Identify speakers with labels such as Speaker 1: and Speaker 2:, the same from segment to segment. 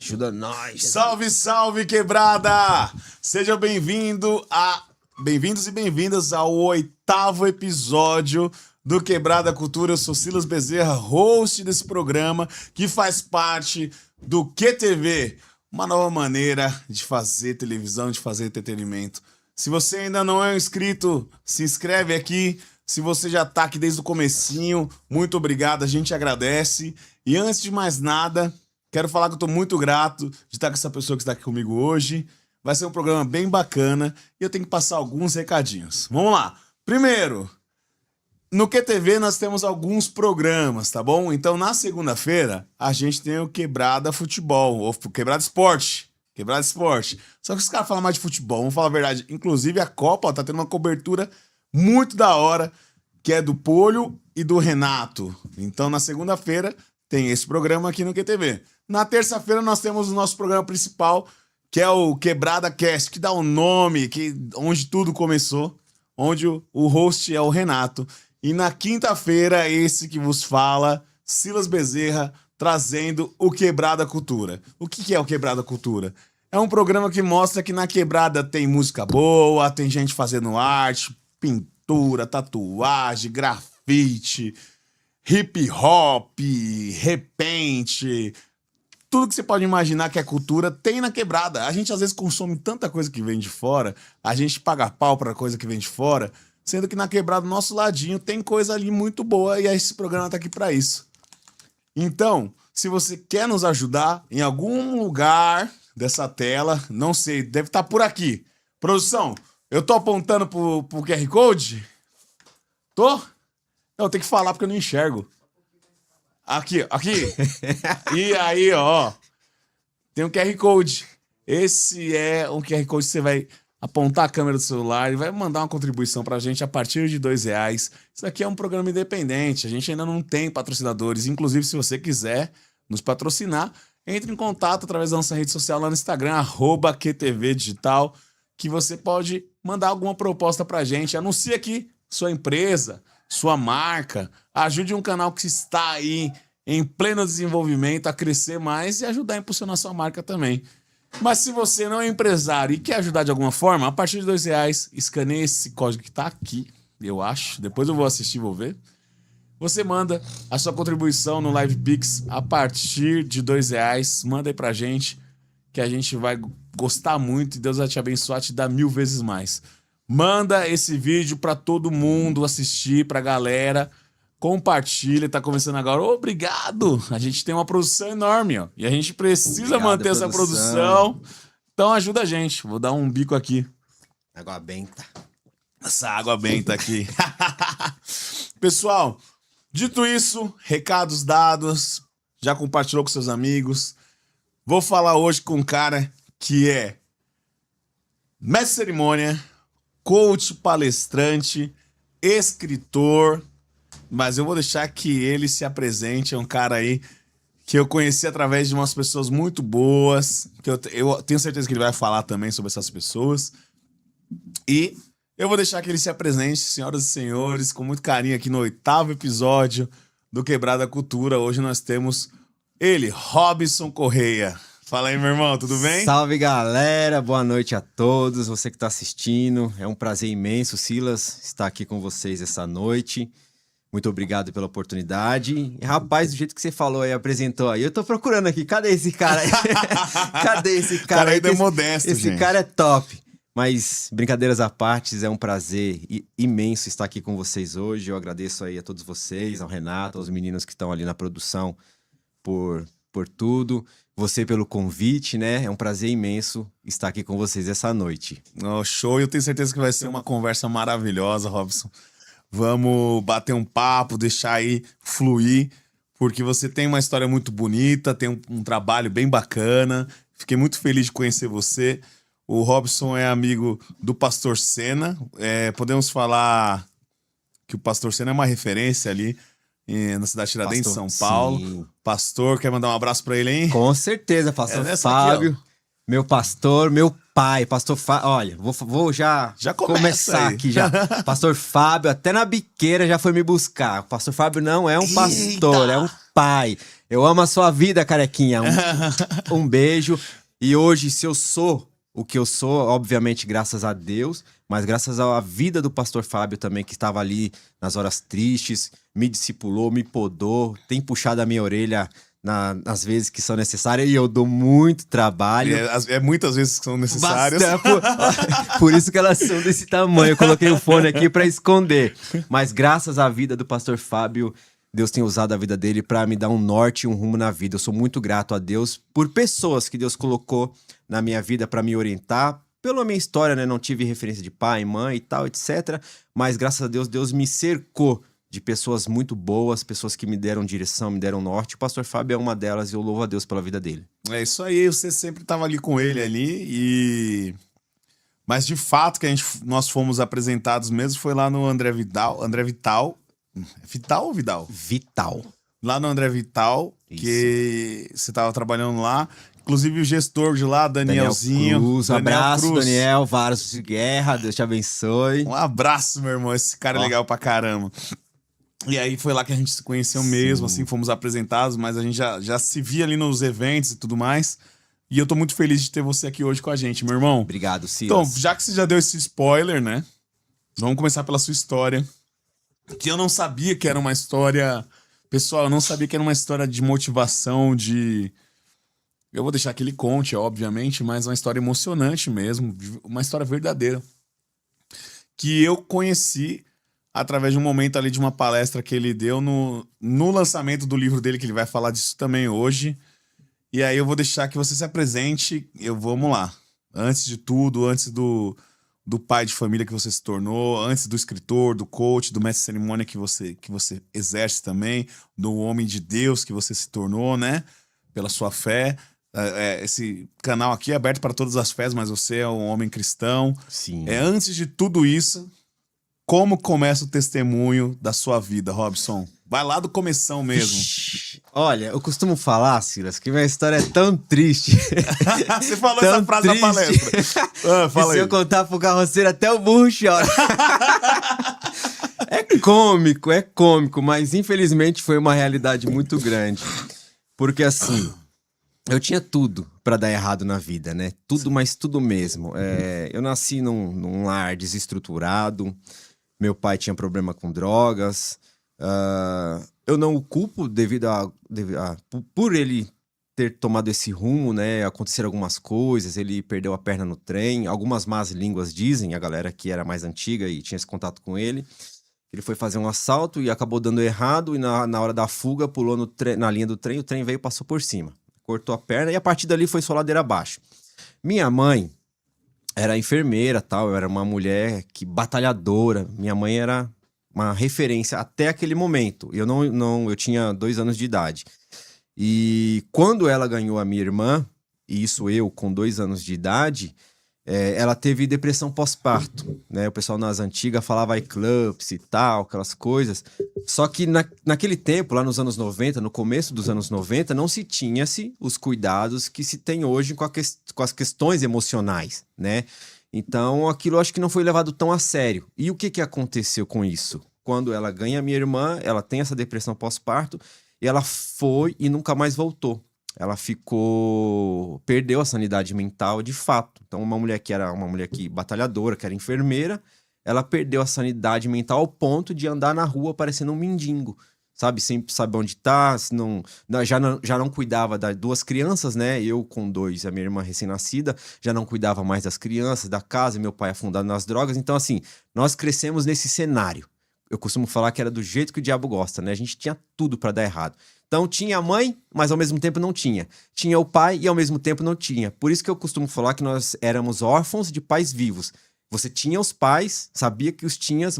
Speaker 1: Ajuda nós.
Speaker 2: Salve, salve, quebrada! Sejam bem-vindos e bem-vindas ao 8º episódio do Quebrada Cultura. Eu sou Silas Bezerra, host desse programa, que faz parte do QTV, uma nova maneira de fazer televisão, de fazer entretenimento. Se você ainda não é um inscrito, se inscreve aqui. Se você já tá aqui desde o comecinho, muito obrigado, a gente agradece. E antes de mais nada, quero falar que eu tô muito grato de estar com essa pessoa que está aqui comigo hoje. Vai ser um programa bem bacana e eu tenho que passar alguns recadinhos. Vamos lá. Primeiro, no QTV nós temos alguns programas, tá bom? Então, na segunda-feira, a gente tem o Quebrada Futebol, ou Quebrada Esporte. Quebrada Esporte. Só que os caras falam mais de futebol, vamos falar a verdade. Inclusive, a Copa tá tendo uma cobertura muito da hora, que é do Polho e do Renato. Então, na segunda-feira, tem esse programa aqui no QTV. Na terça-feira, nós temos o nosso programa principal, que é o Quebrada Cast, que dá o nome, onde tudo começou, onde o host é o Renato. E na quinta-feira, esse que vos fala, Silas Bezerra, trazendo o Quebrada Cultura. O que é o Quebrada Cultura? É um programa que mostra que na quebrada tem música boa, tem gente fazendo arte, pintura, tatuagem, grafite, hip hop, repente, tudo que você pode imaginar que é cultura tem na quebrada. A gente às vezes consome tanta coisa que vem de fora, a gente paga pau pra coisa que vem de fora, sendo que na quebrada, do nosso ladinho, tem coisa ali muito boa e esse programa tá aqui pra isso. Então, se você quer nos ajudar em algum lugar dessa tela, não sei, deve estar por aqui. Produção, eu tô apontando pro QR Code? Tô? Não, eu tenho que falar porque eu não enxergo. Aqui. E aí, ó. Tem um QR Code. Esse é um QR Code que você vai apontar a câmera do celular e vai mandar uma contribuição pra gente a partir de R$2. Isso aqui é um programa independente. A gente ainda não tem patrocinadores. Inclusive, se você quiser nos patrocinar, entre em contato através da nossa rede social lá no Instagram, @QTVdigital, que você pode mandar alguma proposta pra gente. Anuncie aqui sua empresa, sua marca, ajude um canal que está aí em pleno desenvolvimento a crescer mais e ajudar a impulsionar sua marca também. Mas se você não é empresário e quer ajudar de alguma forma, a partir de R$2, escaneie esse código que está aqui, eu acho. Depois eu vou assistir e vou ver. Você manda a sua contribuição no LivePix a partir de R$2. Manda aí pra gente, que a gente vai gostar muito e Deus vai te abençoar, te dar 1000 vezes mais. Manda esse vídeo pra todo mundo assistir, pra galera. Compartilha, tá começando agora. Obrigado! A gente tem uma produção enorme, ó. E a gente precisa manter essa produção. Então ajuda a gente. Vou dar um bico aqui.
Speaker 1: Água benta.
Speaker 2: Essa água benta aqui. Pessoal, dito isso, recados dados. Já compartilhou com seus amigos. Vou falar hoje com um cara que é mestre de cerimônia, coach, palestrante, escritor, mas eu vou deixar que ele se apresente. É um cara aí que eu conheci através de umas pessoas muito boas, que eu tenho certeza que ele vai falar também sobre essas pessoas. E eu vou deixar que ele se apresente, senhoras e senhores, com muito carinho aqui no 8º episódio do Quebrada Cultura. Hoje nós temos ele, Robson Correia. Fala aí, meu irmão, tudo bem?
Speaker 1: Salve, galera. Boa noite a todos. Você que está assistindo. É um prazer imenso, Silas, estar aqui com vocês essa noite. Muito obrigado pela oportunidade. E, rapaz, do jeito que você falou aí, apresentou aí, eu tô procurando aqui. Cadê esse cara aí? Cadê esse cara
Speaker 2: Cara
Speaker 1: aí?
Speaker 2: ainda é modesto,
Speaker 1: Esse
Speaker 2: gente.
Speaker 1: cara é top. Mas, brincadeiras à parte, é um prazer imenso estar aqui com vocês hoje. Eu agradeço aí a todos vocês, ao Renato, aos meninos que estão ali na produção por tudo. Você pelo convite, né? É um prazer imenso estar aqui com vocês essa noite.
Speaker 2: Oh, show, eu tenho certeza que vai ser uma conversa maravilhosa, Robson. Vamos bater um papo, deixar aí fluir, porque você tem uma história muito bonita, tem um trabalho bem bacana. Fiquei muito feliz de conhecer você. O Robson é amigo do Pastor Senna. Podemos falar que o Pastor Senna é uma referência ali na cidade de Tiradentes, São Paulo.
Speaker 1: Sim.
Speaker 2: Pastor, quer mandar um abraço pra ele, hein?
Speaker 1: Com certeza, pastor
Speaker 2: Essa
Speaker 1: Fábio,
Speaker 2: aqui,
Speaker 1: meu pastor, meu pai, pastor Fábio. Olha, vou já
Speaker 2: começa
Speaker 1: começar
Speaker 2: aí.
Speaker 1: aqui já. Pastor Fábio, até na biqueira já foi me buscar. O pastor Fábio não é um pastor,
Speaker 2: Eita!
Speaker 1: é um pai. Eu amo a sua vida, carequinha. Um beijo. E hoje, se eu sou o que eu sou, obviamente graças a Deus, mas graças à vida do pastor Fábio também, que estava ali nas horas tristes, me discipulou, me podou, tem puxado a minha orelha nas vezes que são necessárias e eu dou muito trabalho.
Speaker 2: Muitas vezes que são necessárias.
Speaker 1: Por isso que elas são desse tamanho. Eu coloquei o fone aqui para esconder. Mas graças à vida do pastor Fábio, Deus tem usado a vida dele para me dar um norte e um rumo na vida. Eu sou muito grato a Deus por pessoas que Deus colocou na minha vida para me orientar. Pela minha história, né? Não tive referência de pai, mãe e tal, etc. Mas graças a Deus, Deus me cercou de pessoas muito boas, pessoas que me deram direção, me deram norte. O pastor Fábio é uma delas e eu louvo a Deus pela vida dele.
Speaker 2: É isso aí, você sempre estava ali com ele ali Mas de fato que nós fomos apresentados mesmo foi lá no André Vital. Vital ou Vidal?
Speaker 1: Vital.
Speaker 2: Lá no André Vital,
Speaker 1: Isso.
Speaker 2: Que você estava trabalhando lá. Inclusive o gestor de lá, Danielzinho.
Speaker 1: Cruz,
Speaker 2: Daniel
Speaker 1: abraço,
Speaker 2: Cruz.
Speaker 1: Daniel, Varos de Guerra, Deus te abençoe.
Speaker 2: Um abraço, meu irmão. Esse cara é legal pra caramba. E aí foi lá que a gente se conheceu mesmo, assim, fomos apresentados, mas a gente já se via ali nos eventos e tudo mais. E eu tô muito feliz de ter você aqui hoje com a gente, meu irmão.
Speaker 1: Obrigado, Silas.
Speaker 2: Então, já que você já deu esse spoiler, né? Vamos começar pela sua história. Que eu não sabia que era uma história... Pessoal, eu não sabia que era uma história de motivação, de... Eu vou deixar que ele conte, obviamente, mas uma história emocionante mesmo, uma história verdadeira. Que eu conheci através de um momento ali de uma palestra que ele deu no lançamento do livro dele, que ele vai falar disso também hoje. E aí eu vou deixar que você se apresente. Vamos lá. Antes de tudo, antes do pai de família que você se tornou, antes do escritor, do coach, do mestre de cerimônia que você exerce também, do homem de Deus que você se tornou, né? Pela sua fé. Esse canal aqui é aberto para todas as fés, mas você é um homem cristão.
Speaker 1: Sim.
Speaker 2: Antes de tudo isso, como começa o testemunho da sua vida, Robson? Vai lá do começão mesmo.
Speaker 1: Olha, eu costumo falar, Silas, que minha história é tão triste.
Speaker 2: Você falou essa frase na palestra. Fala
Speaker 1: Se
Speaker 2: aí.
Speaker 1: eu contar pro carroceiro, até o burro chora. É cômico, mas infelizmente foi uma realidade muito grande. Porque assim, eu tinha tudo pra dar errado na vida, né? Tudo, mas tudo mesmo. Eu nasci num lar desestruturado, meu pai tinha problema com drogas. Eu não o culpo por ele ter tomado esse rumo, né? Aconteceram algumas coisas, ele perdeu a perna no trem. Algumas más línguas dizem, a galera que era mais antiga e tinha esse contato com ele. Ele foi fazer um assalto e acabou dando errado e na hora da fuga pulou na linha do trem, o trem veio e passou por cima. Cortou a perna e a partir dali foi só ladeira abaixo. Minha mãe era enfermeira, tal, eu era uma mulher batalhadora. Minha mãe era uma referência até aquele momento. Eu tinha 2 anos de idade. E quando ela ganhou a minha irmã, e isso eu com 2 anos de idade, ela teve depressão pós-parto, né? O pessoal nas antigas falava eclâmpsia e tal, aquelas coisas. Só que naquele tempo, lá nos anos 90, no começo dos anos 90, não se tinha-se os cuidados que se tem hoje com as questões emocionais, né? Então, aquilo eu acho que não foi levado tão a sério. E o que aconteceu com isso? Quando ela ganha a minha irmã, ela tem essa depressão pós-parto, e ela foi e nunca mais voltou. Ela perdeu a sanidade mental de fato. Então, uma mulher que batalhadora, que era enfermeira, ela perdeu a sanidade mental ao ponto de andar na rua parecendo um mendigo, sabe? Sempre sabe onde tá, se não, já não cuidava das 2 crianças, né? Eu com 2, a minha irmã recém-nascida, já não cuidava mais das crianças, da casa, meu pai afundado nas drogas. Então, assim, nós crescemos nesse cenário. Eu costumo falar que era do jeito que o diabo gosta, né? A gente tinha tudo pra dar errado. Então tinha a mãe, mas ao mesmo tempo não tinha. Tinha o pai e ao mesmo tempo não tinha. Por isso que eu costumo falar que nós éramos órfãos de pais vivos. Você tinha os pais, sabia que os tinhas,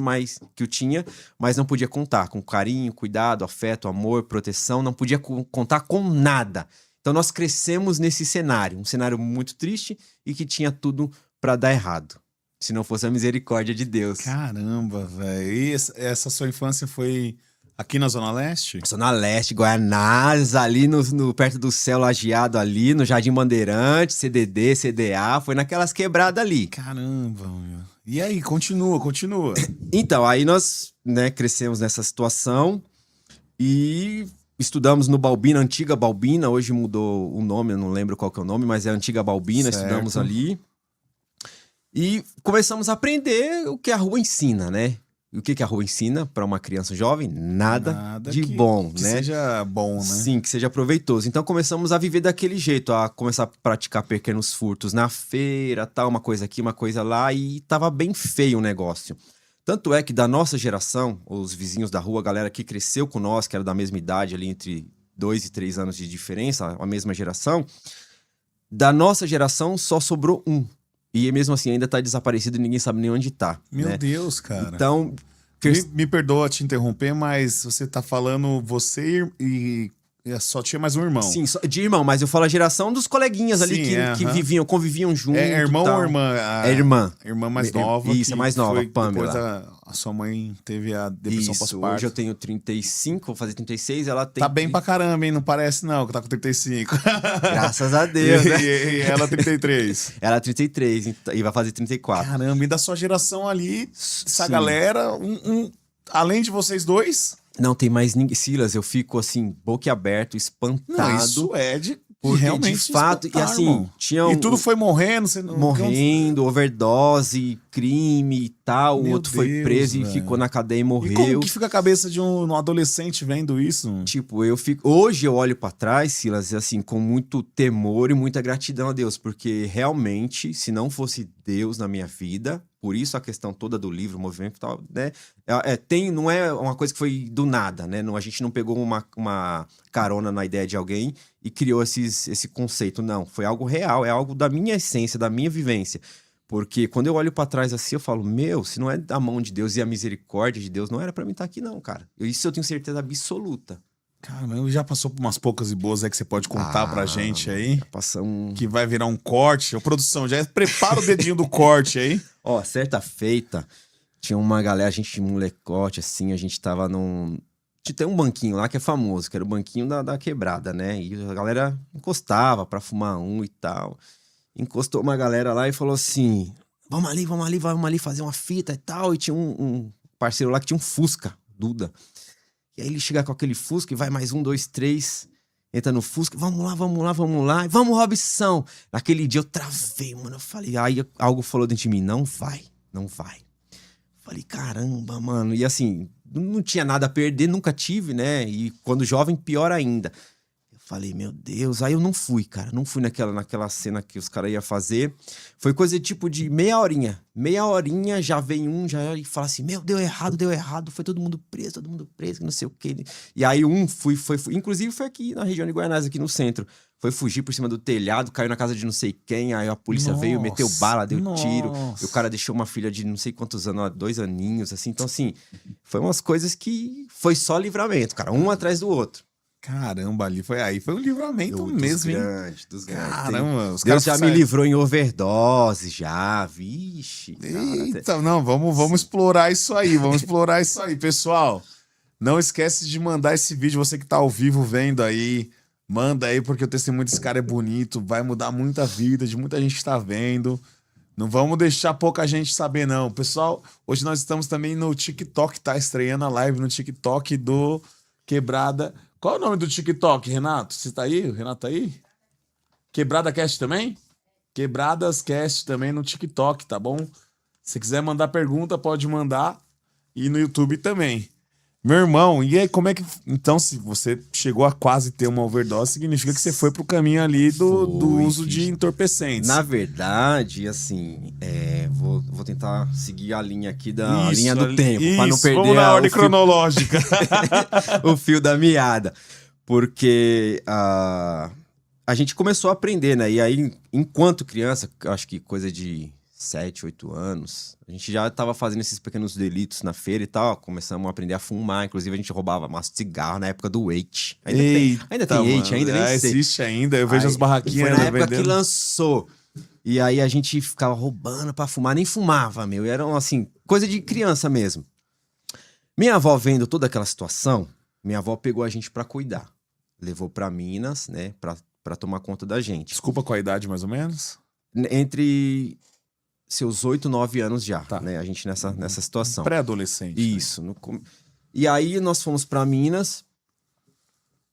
Speaker 1: que o tinha, mas não podia contar com carinho, cuidado, afeto, amor, proteção, não podia contar com nada. Então nós crescemos nesse cenário, um cenário muito triste e que tinha tudo pra dar errado. Se não fosse a misericórdia de Deus.
Speaker 2: Caramba, velho. E essa sua infância foi aqui na Zona Leste?
Speaker 1: Zona Leste, Guaianazes, ali perto do Céu Lajeado ali, no Jardim Bandeirante, CDD, CDA, foi naquelas quebradas ali.
Speaker 2: Caramba, meu. E aí, continua.
Speaker 1: Então, aí nós, né, crescemos nessa situação e estudamos no Balbina, antiga Balbina, hoje mudou o nome, eu não lembro qual que é o nome, mas é a antiga Balbina,
Speaker 2: certo.
Speaker 1: Estudamos ali. E começamos a aprender o que a rua ensina, né? E o que a rua ensina para uma criança jovem? Nada de bom,
Speaker 2: que
Speaker 1: né?
Speaker 2: seja bom, né?
Speaker 1: Sim, que seja proveitoso. Então começamos a viver daquele jeito, a começar a praticar pequenos furtos na feira, tal, uma coisa aqui, uma coisa lá, e tava bem feio o negócio. Tanto é que da nossa geração, os vizinhos da rua, a galera que cresceu com nós, que era da mesma idade, ali entre 2 e 3 anos de diferença, a mesma geração, da nossa geração só sobrou um. E mesmo assim ainda tá desaparecido e ninguém sabe nem onde tá.
Speaker 2: Meu
Speaker 1: né?
Speaker 2: Deus, cara.
Speaker 1: Então...
Speaker 2: Me perdoa te interromper, mas você tá falando você e só tinha mais um irmão.
Speaker 1: Sim, de irmão, mas eu falo a geração dos coleguinhas ali que conviviam junto.
Speaker 2: É irmão ou irmã?
Speaker 1: É irmã.
Speaker 2: Irmã mais nova.
Speaker 1: Isso, é mais nova, Pamela.
Speaker 2: Depois a sua mãe teve a depressão pós-parto.
Speaker 1: Hoje eu tenho 35, vou fazer 36, ela tem...
Speaker 2: Tá bem pra caramba, hein? Não parece não, que tá com 35.
Speaker 1: Graças a Deus, né?
Speaker 2: E ela 33.
Speaker 1: Ela 33 e vai fazer 34.
Speaker 2: Caramba, e da sua geração ali, essa galera, além de vocês dois...
Speaker 1: Não tem mais ninguém. Silas, eu fico assim, boquiaberto, espantado.
Speaker 2: Não, isso é de
Speaker 1: realmente de fato. E assim,
Speaker 2: irmão.
Speaker 1: tinha
Speaker 2: E tudo foi morrendo.
Speaker 1: Morrendo, overdose, crime e tal. O
Speaker 2: Meu
Speaker 1: outro foi
Speaker 2: Deus,
Speaker 1: preso
Speaker 2: velho.
Speaker 1: e ficou na cadeia e morreu.
Speaker 2: E como que fica a cabeça de um adolescente vendo isso?
Speaker 1: Tipo, hoje eu olho pra trás, Silas, assim, com muito temor e muita gratidão a Deus, porque realmente, se não fosse Deus na minha vida, por isso a questão toda do livro, o movimento e tal, né? Não é uma coisa que foi do nada, né? A gente não pegou uma carona na ideia de alguém e criou esse conceito, não. Foi algo real, é algo da minha essência, da minha vivência. Porque quando eu olho pra trás assim, eu falo, se não é da mão de Deus e a misericórdia de Deus, não era pra mim estar aqui não, cara. Isso eu tenho certeza absoluta.
Speaker 2: Caramba, já passou por umas poucas e boas aí que você pode contar pra gente aí?
Speaker 1: Já passamos...
Speaker 2: Que vai virar um corte. Ô, produção, já prepara o dedinho do corte aí.
Speaker 1: Ó, certa feita, tinha uma galera, a gente tinha um molecote, assim, a gente tava tem um banquinho lá que é famoso, que era o banquinho da quebrada, né? E a galera encostava pra fumar e tal. Encostou uma galera lá e falou assim, vamos ali fazer uma fita e tal. E tinha um parceiro lá que tinha um Fusca, Duda. E aí ele chega com aquele Fusca e vai mais 1, 2, 3, entra no Fusca, vamos lá, vamos, Robson. Naquele dia eu travei, mano, eu falei, aí algo falou dentro de mim, não vai. Falei, caramba, mano, e assim, não tinha nada a perder, nunca tive, né, e quando jovem, pior ainda. Eu falei, meu Deus, aí eu não fui, cara, não fui naquela cena que os caras iam fazer. Foi coisa tipo de meia horinha, já vem e fala assim, deu errado, foi todo mundo preso, que não sei o quê. E aí inclusive foi aqui na região de Guaianazes, aqui no centro, foi fugir por cima do telhado, caiu na casa de não sei quem, aí a polícia veio, meteu bala, deu tiro, e o cara deixou uma filha de não sei quantos anos, 2 aninhos, assim. Então, assim, foi umas coisas que foi só livramento, cara, um atrás do outro.
Speaker 2: Caramba, foi um livramento mesmo,
Speaker 1: dos grandes.
Speaker 2: Caramba, os
Speaker 1: Deus já me livrou em overdose, já, vixe.
Speaker 2: Então, não, vamos explorar isso aí, pessoal. Não esquece de mandar esse vídeo, você que tá ao vivo vendo aí, manda aí, porque o testemunho desse cara é bonito, vai mudar muita vida de muita gente que tá vendo. Não vamos deixar pouca gente saber, não. Pessoal, hoje nós estamos também no TikTok, tá estreando a live no TikTok do Quebrada. Qual é o nome do TikTok, Renato? Você tá aí? O Renato tá aí? Quebrada Cast também? Quebradas Cast também no TikTok, tá bom? Se quiser mandar pergunta, pode mandar. E no YouTube também. Meu irmão, e aí como é que... Então, se você chegou a quase ter uma overdose, significa que você foi pro caminho ali do uso de entorpecentes.
Speaker 1: Na verdade, assim, vou tentar seguir a linha aqui da linha do tempo, para não perder
Speaker 2: vamos na ordem cronológica.
Speaker 1: O fio da meada. Porque a gente começou a aprender, né? E aí, enquanto criança, acho que coisa de 7, 8 anos, a gente já tava fazendo esses pequenos delitos na feira e tal, começamos a aprender a fumar, inclusive a gente roubava maço de cigarro na época do Eite. Ainda tem Eite, ainda nem sei.
Speaker 2: Existe ainda, eu vejo as barraquinhas.
Speaker 1: Foi na época vendendo. Que lançou. E aí a gente ficava roubando pra fumar, nem fumava, meu. E era assim, coisa de criança mesmo. Minha avó vendo toda aquela situação, minha avó pegou a gente pra cuidar. Levou pra Minas, né, pra tomar conta da gente.
Speaker 2: Desculpa, qual a idade mais ou menos?
Speaker 1: Entre... seus 8, 9 anos já, né? A gente nessa situação.
Speaker 2: Pré-adolescente.
Speaker 1: Isso. Né? E aí nós fomos pra Minas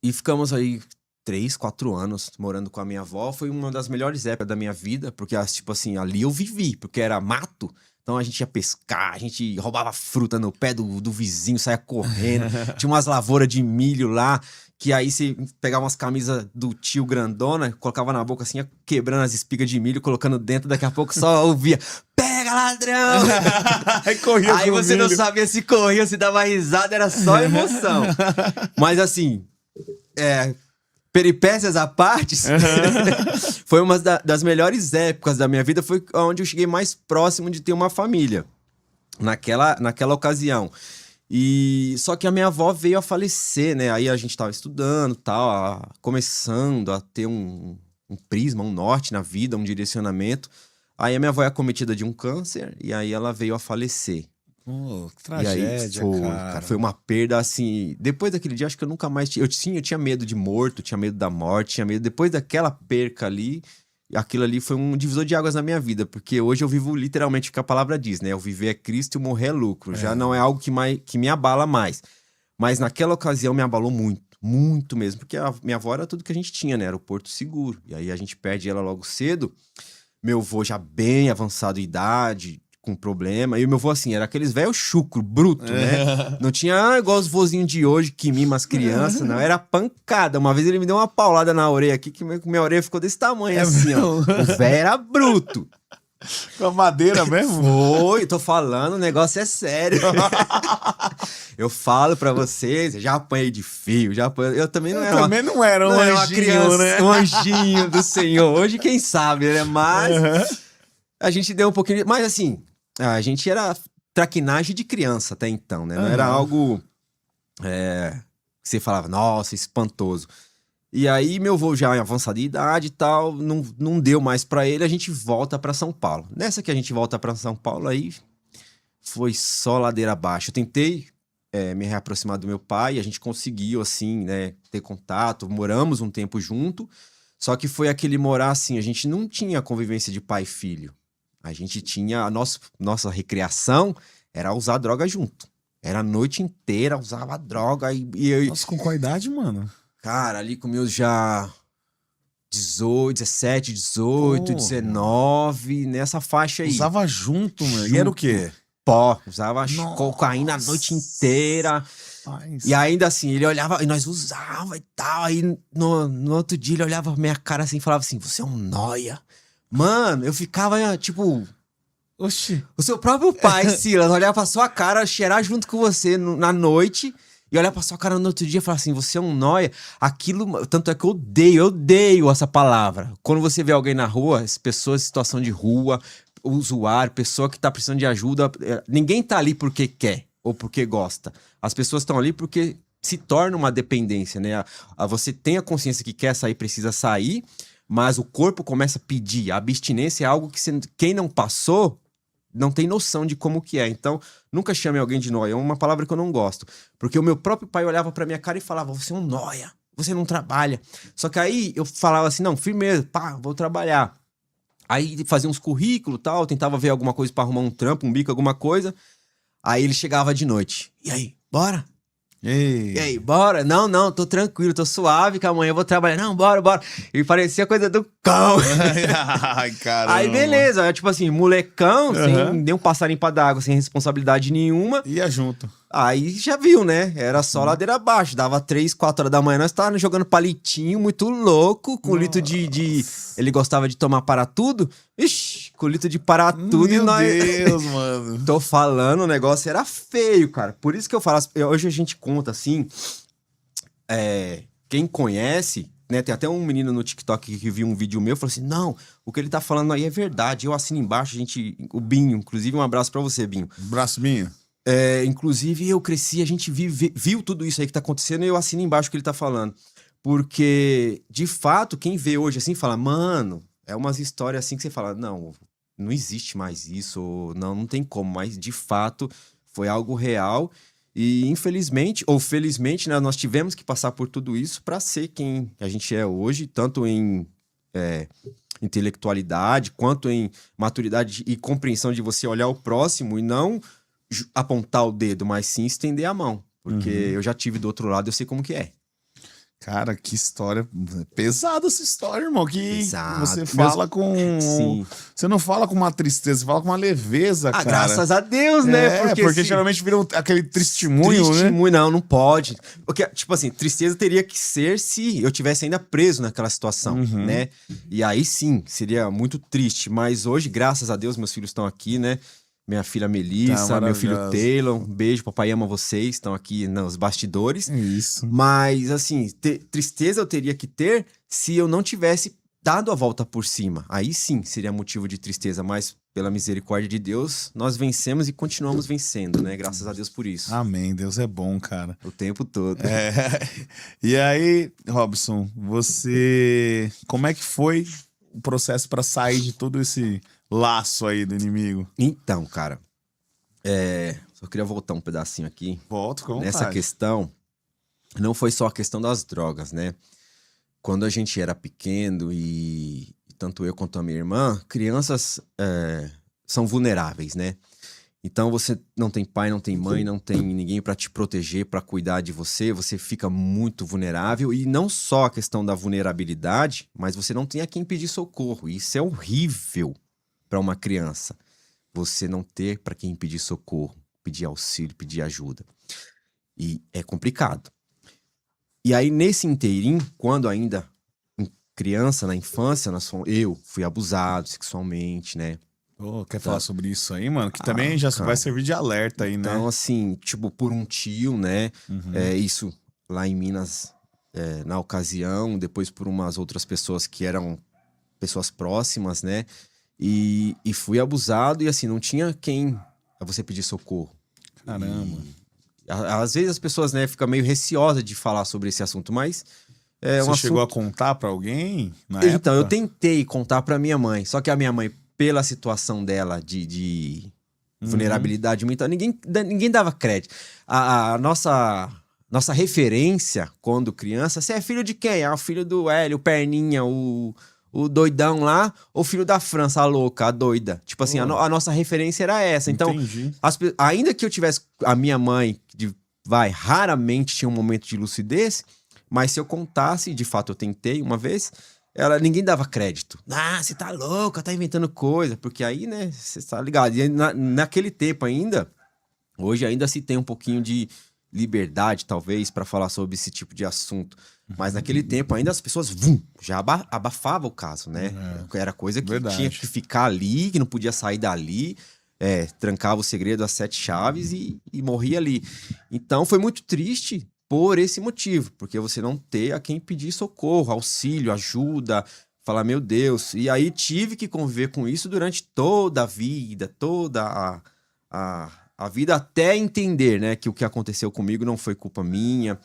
Speaker 1: e ficamos aí 3, 4 anos morando com a minha avó. Foi uma das melhores épocas da minha vida, porque, tipo assim, ali eu vivi, porque era mato. Então a gente ia pescar, a gente roubava fruta no pé do vizinho, saia correndo. Tinha umas lavouras de milho lá, que aí você pegava umas camisas do tio grandona, colocava na boca assim, ia quebrando as espigas de milho, colocando dentro, daqui a pouco só ouvia: pega, ladrão! Aí você não sabia se corria, se dava risada, era só emoção. Mas assim, peripécias à parte, foi uma das melhores épocas da minha vida, foi onde eu cheguei mais próximo de ter uma família, naquela ocasião. E só que a minha avó veio a falecer, né? Aí a gente tava estudando, tal, começando a ter um prisma, um norte na vida, um direcionamento. Aí a minha avó é acometida de um câncer e aí ela veio a falecer.
Speaker 2: Que tragédia, cara.
Speaker 1: Foi uma perda, assim... Depois daquele dia, acho que eu nunca mais... Eu tinha medo de morto, tinha medo da morte, tinha medo... Depois daquela perca ali, aquilo ali foi um divisor de águas na minha vida, porque hoje eu vivo literalmente o que a palavra diz, né? O viver é Cristo e o morrer é lucro. Já não é algo que me abala mais. Mas naquela ocasião me abalou muito, muito mesmo, porque a minha avó era tudo que a gente tinha, né? Era o porto seguro. E aí a gente perde ela logo cedo. Meu avô já bem avançado em idade, com problema. E o meu avô, assim, era aqueles velho chucro, bruto, né? Não tinha igual os vozinhos de hoje que mima as crianças, não. Era pancada. Uma vez ele me deu uma paulada na orelha aqui, que minha orelha ficou desse tamanho, assim, ó. O velho era bruto.
Speaker 2: Com a madeira mesmo?
Speaker 1: Foi, tô falando, o negócio é sério. Eu falo pra vocês, eu já apanhei de fio, eu também não era
Speaker 2: um anjinho,
Speaker 1: uma criança, né? Um anjinho do Senhor. Hoje, quem sabe, né? Mas a gente deu um pouquinho... Mas assim, a gente era traquinagem de criança até então, né? Não era algo que você falava, nossa, espantoso. E aí, meu avô já em avançada idade e tal, não deu mais pra ele, a gente volta pra São Paulo. Nessa que a gente volta pra São Paulo, aí foi só ladeira abaixo. Eu tentei me reaproximar do meu pai, a gente conseguiu, assim, né, ter contato, moramos um tempo junto, só que foi aquele morar assim, a gente não tinha convivência de pai e filho. A gente tinha, nossa recreação era usar droga junto. Era a noite inteira, usava droga
Speaker 2: Nossa, com qual idade, mano?
Speaker 1: Cara, ali com meus já 18, 17, 18, 19, nessa faixa aí.
Speaker 2: Usava junto, mano. E era o quê?
Speaker 1: Pó. Usava cocaína a noite inteira. E ainda assim, ele olhava, e nós usava e tal. Aí no outro dia ele olhava pra minha cara assim e falava assim: você é um nóia. Mano, eu ficava tipo...
Speaker 2: Oxi.
Speaker 1: O seu próprio pai, Silas, olhar pra sua cara, cheirar junto com você na noite... E olhar pra sua cara no outro dia e falar assim, você é um nóia. Aquilo, tanto é que eu odeio essa palavra. Quando você vê alguém na rua, as pessoas em situação de rua, usuário, pessoa que tá precisando de ajuda, ninguém tá ali porque quer ou porque gosta. As pessoas estão ali porque se torna uma dependência, né? Você tem a consciência que quer sair, precisa sair, mas o corpo começa a pedir. A abstinência é algo que quem não passou... não tem noção de como que é. Então, nunca chame alguém de nóia. É uma palavra que eu não gosto. Porque o meu próprio pai olhava pra minha cara e falava, você é um nóia, você não trabalha. Só que aí eu falava assim, não, firmeza, pá, vou trabalhar. Aí fazia uns currículos e tal, tentava ver alguma coisa pra arrumar um trampo, um bico, alguma coisa. Aí ele chegava de noite. E aí, bora?
Speaker 2: Ei.
Speaker 1: E aí, bora? Não, tô tranquilo, tô suave, que amanhã eu vou trabalhar. Não, bora. E parecia coisa do cão.
Speaker 2: Ai, caramba.
Speaker 1: Aí, beleza, tipo assim, molecão, sem nenhum passarinho pra dar água, sem responsabilidade nenhuma.
Speaker 2: Ia junto.
Speaker 1: Aí já viu, né? Era só ladeira abaixo. Dava 3, 4 horas da manhã, nós estávamos jogando palitinho, muito louco, com litro de... Ele gostava de tomar para tudo. Ixi, com litro de para tudo e nós...
Speaker 2: Meu Deus, mano.
Speaker 1: Tô falando, o negócio era feio, cara. Por isso que eu falo, hoje a gente conta assim, quem conhece, né? Tem até um menino no TikTok que viu um vídeo meu e falou assim, não, o que ele tá falando aí é verdade. Eu assino embaixo, o Binho, inclusive um abraço pra você, Binho.
Speaker 2: Braço Binho.
Speaker 1: Inclusive eu cresci, a gente viu tudo isso aí que tá acontecendo e eu assino embaixo o que ele tá falando. Porque, de fato, quem vê hoje assim fala, mano, é umas histórias assim que você fala, não existe mais isso, ou não tem como, mas de fato foi algo real e infelizmente, ou felizmente, né, nós tivemos que passar por tudo isso para ser quem a gente é hoje, tanto em intelectualidade, quanto em maturidade e compreensão de você olhar o próximo e não apontar o dedo, mas sim estender a mão, porque eu já tive do outro lado, eu sei como que é.
Speaker 2: Cara, que história pesada essa história, irmão. Que
Speaker 1: Pesado.
Speaker 2: você fala com...
Speaker 1: Sim.
Speaker 2: Você não fala com uma tristeza, você fala com uma leveza, cara.
Speaker 1: Graças a Deus, né?
Speaker 2: Porque geralmente vira aquele testemunho, né?
Speaker 1: Não pode. Porque, tipo assim, tristeza teria que ser se eu tivesse ainda preso naquela situação, né? E aí sim, seria muito triste. Mas hoje, graças a Deus, meus filhos estão aqui, né? Minha filha Melissa, meu filho Taylor, um beijo, papai ama vocês, estão aqui nos bastidores.
Speaker 2: Isso.
Speaker 1: Mas, assim, tristeza eu teria que ter se eu não tivesse dado a volta por cima. Aí sim seria motivo de tristeza, mas pela misericórdia de Deus, nós vencemos e continuamos vencendo, né? Graças a Deus por isso.
Speaker 2: Amém, Deus é bom, cara.
Speaker 1: O tempo todo.
Speaker 2: E aí, Robson, você... Como é que foi o processo para sair de todo esse laço aí do inimigo?
Speaker 1: Então, cara, só queria voltar um pedacinho aqui.
Speaker 2: Volto com vontade.
Speaker 1: Nessa questão, não foi só a questão das drogas, né? Quando a gente era pequeno e tanto eu quanto a minha irmã, crianças são vulneráveis, né? Então você não tem pai, não tem mãe, não tem ninguém para te proteger, para cuidar de você, você fica muito vulnerável e não só a questão da vulnerabilidade, mas você não tem a quem pedir socorro. Isso é horrível para uma criança. Você não ter para quem pedir socorro, pedir auxílio, pedir ajuda. E é complicado. E aí nesse inteirinho, quando ainda criança, na infância, eu fui abusado sexualmente, né?
Speaker 2: Quer falar sobre isso aí, mano? Que também já vai servir de alerta aí, né?
Speaker 1: Então, assim, tipo, por um tio, né? Isso lá em Minas, na ocasião, depois por umas outras pessoas que eram pessoas próximas, né? E fui abusado e, assim, não tinha quem a você pedir socorro.
Speaker 2: Caramba.
Speaker 1: Às vezes as pessoas, né, ficam meio receosas de falar sobre esse assunto, mas...
Speaker 2: Você chegou a contar pra alguém na
Speaker 1: época?
Speaker 2: Então,
Speaker 1: eu tentei contar pra minha mãe, só que a minha mãe, pela situação dela de vulnerabilidade mental, ninguém dava crédito. A nossa referência, quando criança, você é filho de quem? É o filho do Hélio, o Perninha, o doidão lá, ou filho da França, a louca, a doida. Tipo assim, a nossa referência era essa. Então, ainda que eu tivesse a minha mãe, raramente tinha um momento de lucidez, mas se eu contasse, de fato eu tentei uma vez, ninguém dava crédito. Você tá louca, tá inventando coisa. Porque aí, né, você tá ligado. E naquele tempo ainda, hoje ainda se tem um pouquinho de liberdade, talvez, para falar sobre esse tipo de assunto. Mas naquele tempo ainda as pessoas já abafavam o caso, né? Era coisa que tinha que ficar ali, que não podia sair dali. Trancava o segredo às 7 chaves e morria ali. Então foi muito triste por esse motivo, porque você não ter a quem pedir socorro, auxílio, ajuda, falar, meu Deus. E aí tive que conviver com isso durante toda a vida, toda a vida, até entender, né, que o que aconteceu comigo não foi culpa minha,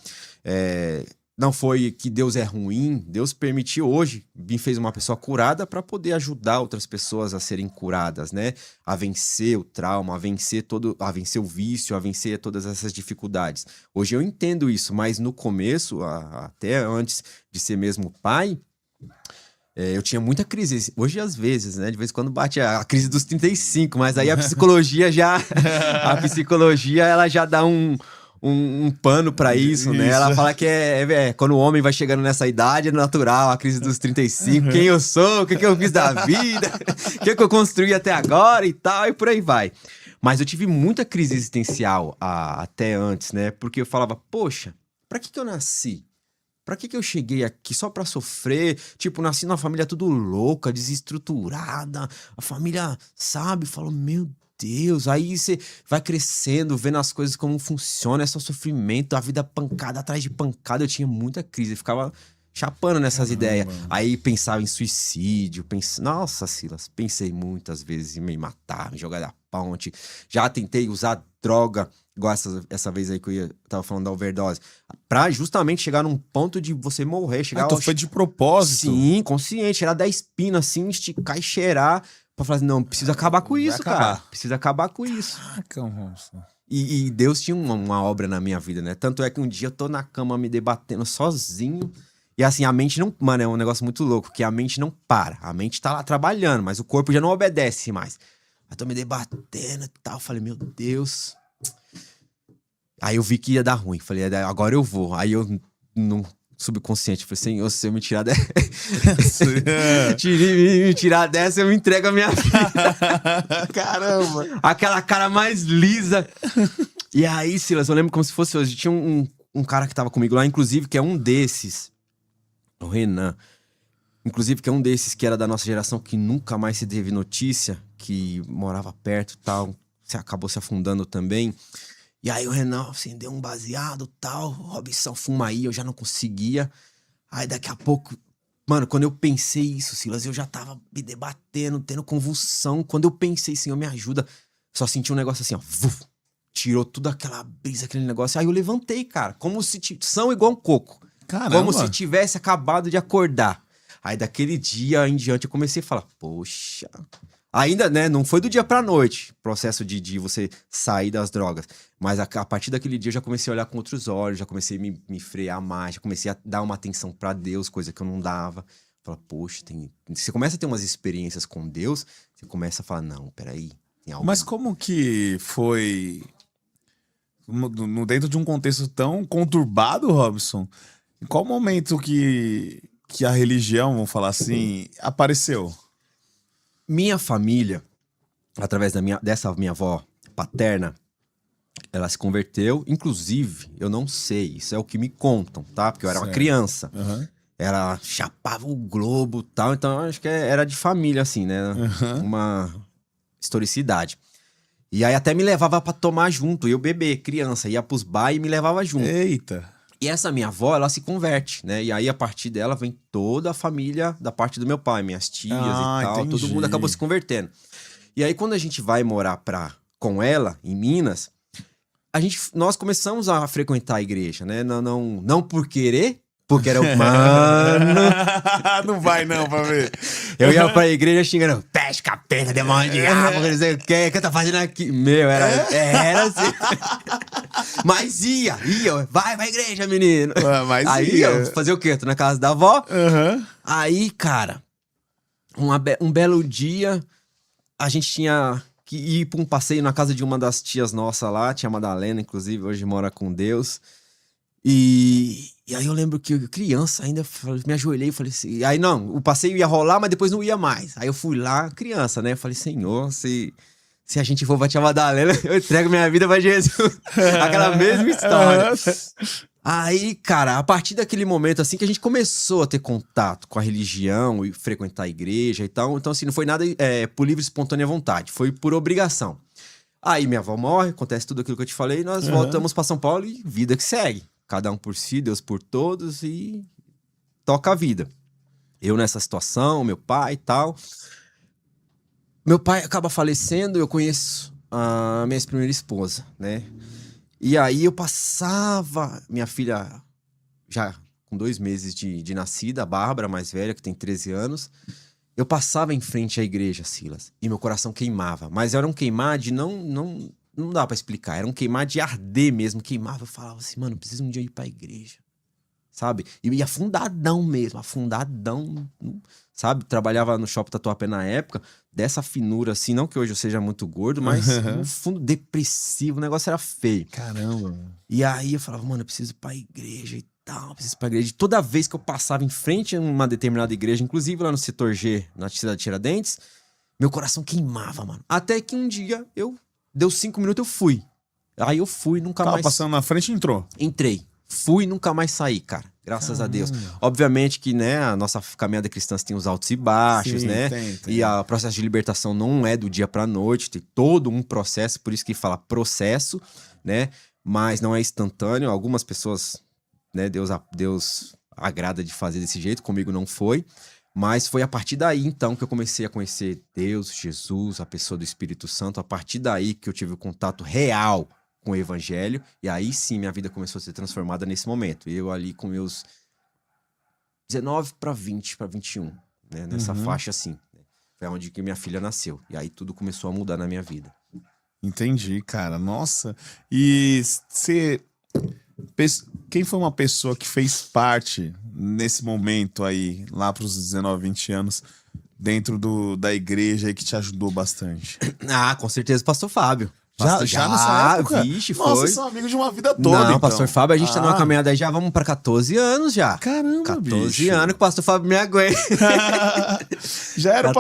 Speaker 1: não foi que Deus é ruim, Deus permitiu hoje, me fez uma pessoa curada para poder ajudar outras pessoas a serem curadas, né? A vencer o trauma, a vencer o vício, a vencer todas essas dificuldades. Hoje eu entendo isso, mas no começo, até antes de ser mesmo pai, eu tinha muita crise. Hoje, às vezes, né? De vez em quando bate a crise dos 35, mas aí a psicologia ela já dá um pano pra isso, né? Ela fala que quando o homem vai chegando nessa idade, é natural, a crise dos 35, quem eu sou, o que eu fiz da vida, o que eu construí até agora e tal, e por aí vai. Mas eu tive muita crise existencial até antes, né? Porque eu falava, poxa, pra que eu nasci? Pra que eu cheguei aqui só pra sofrer? Tipo, nasci numa família tudo louca, desestruturada. A família, sabe? Falou, meu Deus. Aí você vai crescendo, vendo as coisas como funcionam. É só sofrimento, a vida pancada atrás de pancada. Eu tinha muita crise, eu ficava chapando nessas ideias. Aí pensava em suicídio. Nossa, Silas, pensei muitas vezes em me matar, me jogar da ponte. Já tentei usar droga, igual essa vez aí que eu tava falando da overdose, pra justamente chegar num ponto de você morrer. Chegar
Speaker 2: então foi de propósito?
Speaker 1: Sim, consciente. Tirar 10 pinos assim, esticar e cheirar. Pra falar assim, não, preciso acabar com isso, cara. Preciso acabar com isso.
Speaker 2: Caraca, moço.
Speaker 1: E Deus tinha uma obra na minha vida, né? Tanto é que um dia eu tô na cama me debatendo sozinho. E assim, a mente não... Mano, é um negócio muito louco, que a mente não para. A mente tá lá trabalhando, mas o corpo já não obedece mais. Eu tô me debatendo e tal. Falei, meu Deus. Aí eu vi que ia dar ruim. Falei, agora eu vou. Aí eu, no subconsciente, falei, Senhor, se eu me tirar dessa... me tirar dessa, eu me entrego a minha vida.
Speaker 2: Caramba!
Speaker 1: Aquela cara mais lisa. E aí, Silas, eu lembro como se fosse hoje. Tinha um cara que tava comigo lá, inclusive, que é um desses. O Renan. Inclusive, que é um desses que era da nossa geração, que nunca mais se teve notícia, que morava perto e tal. Acabou se afundando também. E aí o Renan acendeu um baseado e tal. Robson, fuma aí, eu já não conseguia. Aí daqui a pouco... Mano, quando eu pensei isso, Silas, eu já tava me debatendo, tendo convulsão. Quando eu pensei, Senhor, me ajuda, só senti um negócio assim, ó. Vuf, tirou toda aquela brisa, aquele negócio. Aí eu levantei, cara. Como se... São igual um coco.
Speaker 2: Caramba.
Speaker 1: Como se tivesse acabado de acordar. Aí daquele dia em diante eu comecei a falar, poxa... Ainda, né, não foi do dia pra noite, processo de você sair das drogas. Mas a partir daquele dia eu já comecei a olhar com outros olhos, já comecei a me frear mais, já comecei a dar uma atenção pra Deus, coisa que eu não dava. Fala, poxa, você começa a ter umas experiências com Deus, você começa a falar, não, peraí, tem algo...
Speaker 2: Mas como que foi, dentro de um contexto tão conturbado, Robson, em qual momento que a religião, vamos falar assim, apareceu?
Speaker 1: Minha família, através dessa minha avó paterna, ela se converteu. Inclusive, eu não sei, isso é o que me contam, tá? Porque eu era uma criança.
Speaker 2: Uhum.
Speaker 1: Ela chapava o globo e tal, então acho que era de família, assim, né? Uma historicidade. E aí até me levava pra tomar junto, eu bebê, criança, ia pros bar e me levava junto.
Speaker 2: Eita!
Speaker 1: E essa minha avó, ela se converte, né? E aí, a partir dela, vem toda a família da parte do meu pai, minhas tias e tal.
Speaker 2: Entendi.
Speaker 1: Todo mundo acabou se convertendo. E aí, quando a gente vai morar com ela, em Minas, nós começamos a frequentar a igreja, né? Não por querer, porque era o mano.
Speaker 2: Não vai não, pra ver.
Speaker 1: Eu ia pra igreja xingando, peste, capeta, demônio de diabo, não sei o que tá fazendo aqui? Meu, era assim. Mas ia, vai pra igreja, menino.
Speaker 2: Mas
Speaker 1: aí,
Speaker 2: ia.
Speaker 1: fazer o quê? Tô na casa da avó.
Speaker 2: Uhum.
Speaker 1: Aí, cara, um belo dia, a gente tinha que ir pra um passeio na casa de uma das tias nossas lá, tia Madalena, inclusive, hoje mora com Deus. E aí eu lembro que eu, criança ainda, me ajoelhei e falei assim... Aí não, o passeio ia rolar, mas depois não ia mais. Aí eu fui lá, criança, né? Eu falei, Senhor, se a gente for pra tia Madalena, eu entrego minha vida pra Jesus. Aquela mesma história. Aí, cara, a partir daquele momento, assim, que a gente começou a ter contato com a religião e frequentar a igreja e tal. Então, assim, não foi nada por livre e espontânea vontade. Foi por obrigação. Aí minha avó morre, acontece tudo aquilo que eu te falei. Nós voltamos pra São Paulo e vida que segue. Cada um por si, Deus por todos e toca a vida. Eu nessa situação, meu pai e tal. Meu pai acaba falecendo, eu conheço a minha primeira esposa, né? E aí eu passava... Minha filha, já com 2 meses de nascida, a Bárbara, mais velha, que tem 13 anos. Eu passava em frente à igreja, Silas, e meu coração queimava. Mas era um queimar de não dá pra explicar. Era um queimar de arder mesmo, queimava. Eu falava assim, mano, preciso um dia ir pra igreja. sabe? E afundadão mesmo, afundadão, sabe? Trabalhava no Shopping Tatuapé na época, dessa finura assim, não que hoje eu seja muito gordo, mas no fundo depressivo, o negócio era feio.
Speaker 2: Caramba, mano.
Speaker 1: E aí eu falava, mano, eu preciso ir pra igreja e tal, preciso ir pra igreja. E toda vez que eu passava em frente a uma determinada igreja, inclusive lá no setor G, na cidade de Tiradentes, meu coração queimava, mano. Até que um dia deu 5 minutos, eu fui. Aí eu fui, nunca
Speaker 2: Tava
Speaker 1: mais...
Speaker 2: passando na frente e entrou.
Speaker 1: Entrei. Fui e nunca mais saí, cara. Graças a Deus. Obviamente que, né, a nossa caminhada cristã tem os altos e baixos,
Speaker 2: Sim,
Speaker 1: né?
Speaker 2: tem.
Speaker 1: E o processo de libertação não é do dia pra noite, tem todo um processo, por isso que fala processo, né? Mas não é instantâneo. Algumas pessoas, né, Deus agrada de fazer desse jeito, comigo não foi. Mas foi a partir daí, então, que eu comecei a conhecer Deus, Jesus, a pessoa do Espírito Santo. A partir daí que eu tive o contato real com o evangelho, e aí sim minha vida começou a ser transformada nesse momento. Eu ali com meus 19 para 20, para 21, né? Nessa faixa assim. Foi onde que minha filha nasceu. E aí tudo começou a mudar na minha vida.
Speaker 2: Entendi, cara. Nossa. E você... Quem foi uma pessoa que fez parte nesse momento aí, lá pros 19, 20 anos, dentro da igreja aí que te ajudou bastante?
Speaker 1: Ah, com certeza o pastor Fábio.
Speaker 2: Já nessa época?
Speaker 1: Vixe,
Speaker 2: Nossa,
Speaker 1: foi.
Speaker 2: são amigos de uma vida toda,
Speaker 1: Não,
Speaker 2: então.
Speaker 1: pastor Fábio, a gente tá numa caminhada aí, já vamos pra 14 anos já.
Speaker 2: Caramba,
Speaker 1: 14
Speaker 2: bicho.
Speaker 1: anos que o pastor Fábio me aguenta.
Speaker 2: Já era,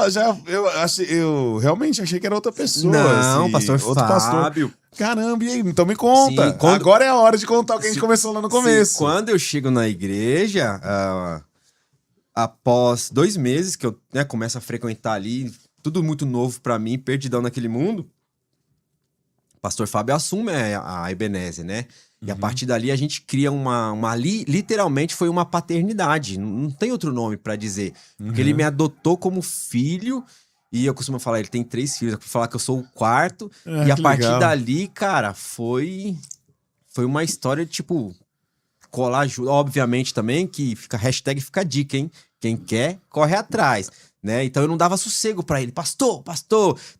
Speaker 2: eu realmente achei que era outra pessoa.
Speaker 1: Não,
Speaker 2: assim,
Speaker 1: pastor
Speaker 2: outro
Speaker 1: Fábio.
Speaker 2: pastor. Caramba, e aí? Então me conta.
Speaker 1: Sim, quando-
Speaker 2: Agora é a hora de contar o que a gente começou lá no começo.
Speaker 1: Quando eu chego na igreja, após 2 meses que eu, né, começo a frequentar ali, tudo muito novo pra mim, perdidão naquele mundo, o pastor Fábio assume a Ebenezer, né? E a partir dali a gente cria literalmente foi uma paternidade, não tem outro nome pra dizer. Porque ele me adotou como filho, e eu costumo falar, ele tem 3 filhos, eu costumo falar que eu sou o 4º, e a
Speaker 2: que
Speaker 1: partir
Speaker 2: legal.
Speaker 1: dali, cara, foi uma história, tipo, colar ajuda. Obviamente também que fica a dica, hein? Quem quer, corre atrás, né? Então eu não dava sossego pra ele. Pastor.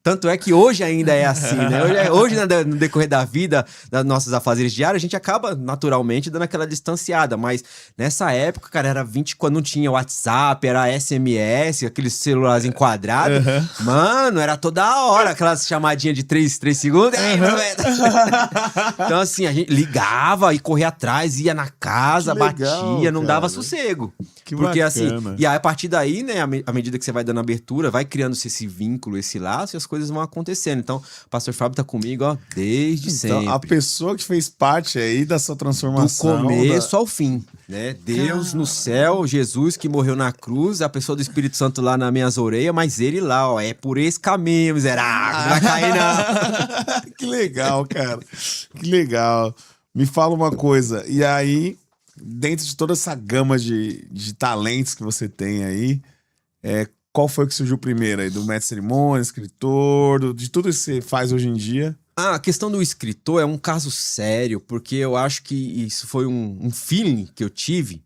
Speaker 1: Tanto é que hoje ainda é assim, né? Hoje no decorrer da vida, das nossas afazeres diários, a gente acaba naturalmente dando aquela distanciada. Mas nessa época, cara, era 20, quando não tinha WhatsApp, era SMS, aqueles celulares enquadrados. Mano, era toda hora aquelas chamadinhas de 3 segundos. Então, assim, a gente ligava e corria atrás, ia na casa,
Speaker 2: Que legal,
Speaker 1: batia, não dava
Speaker 2: cara.
Speaker 1: sossego.
Speaker 2: Que
Speaker 1: Porque
Speaker 2: bacana.
Speaker 1: assim, e aí a partir daí, né, à medida que você vai dando abertura, vai criando-se esse vínculo, esse laço, e as coisas vão acontecendo. Então, o pastor Fábio tá comigo, ó, desde sempre.
Speaker 2: Então, a pessoa que fez parte aí dessa
Speaker 1: Do
Speaker 2: transformação.
Speaker 1: começo ao fim, né? Deus no céu, Jesus que morreu na cruz, a pessoa do Espírito Santo lá nas minhas orelhas, mas ele lá, ó, é por esse caminho, miserável, não vai cair não.
Speaker 2: Que legal, cara. Que legal. Me fala uma coisa. E aí, dentro de toda essa gama de talentos que você tem aí, qual foi que surgiu primeiro aí? Do mestre de cerimônia, escritor, de tudo isso que você faz hoje em dia?
Speaker 1: A questão do escritor é um caso sério, porque eu acho que isso foi um feeling que eu tive,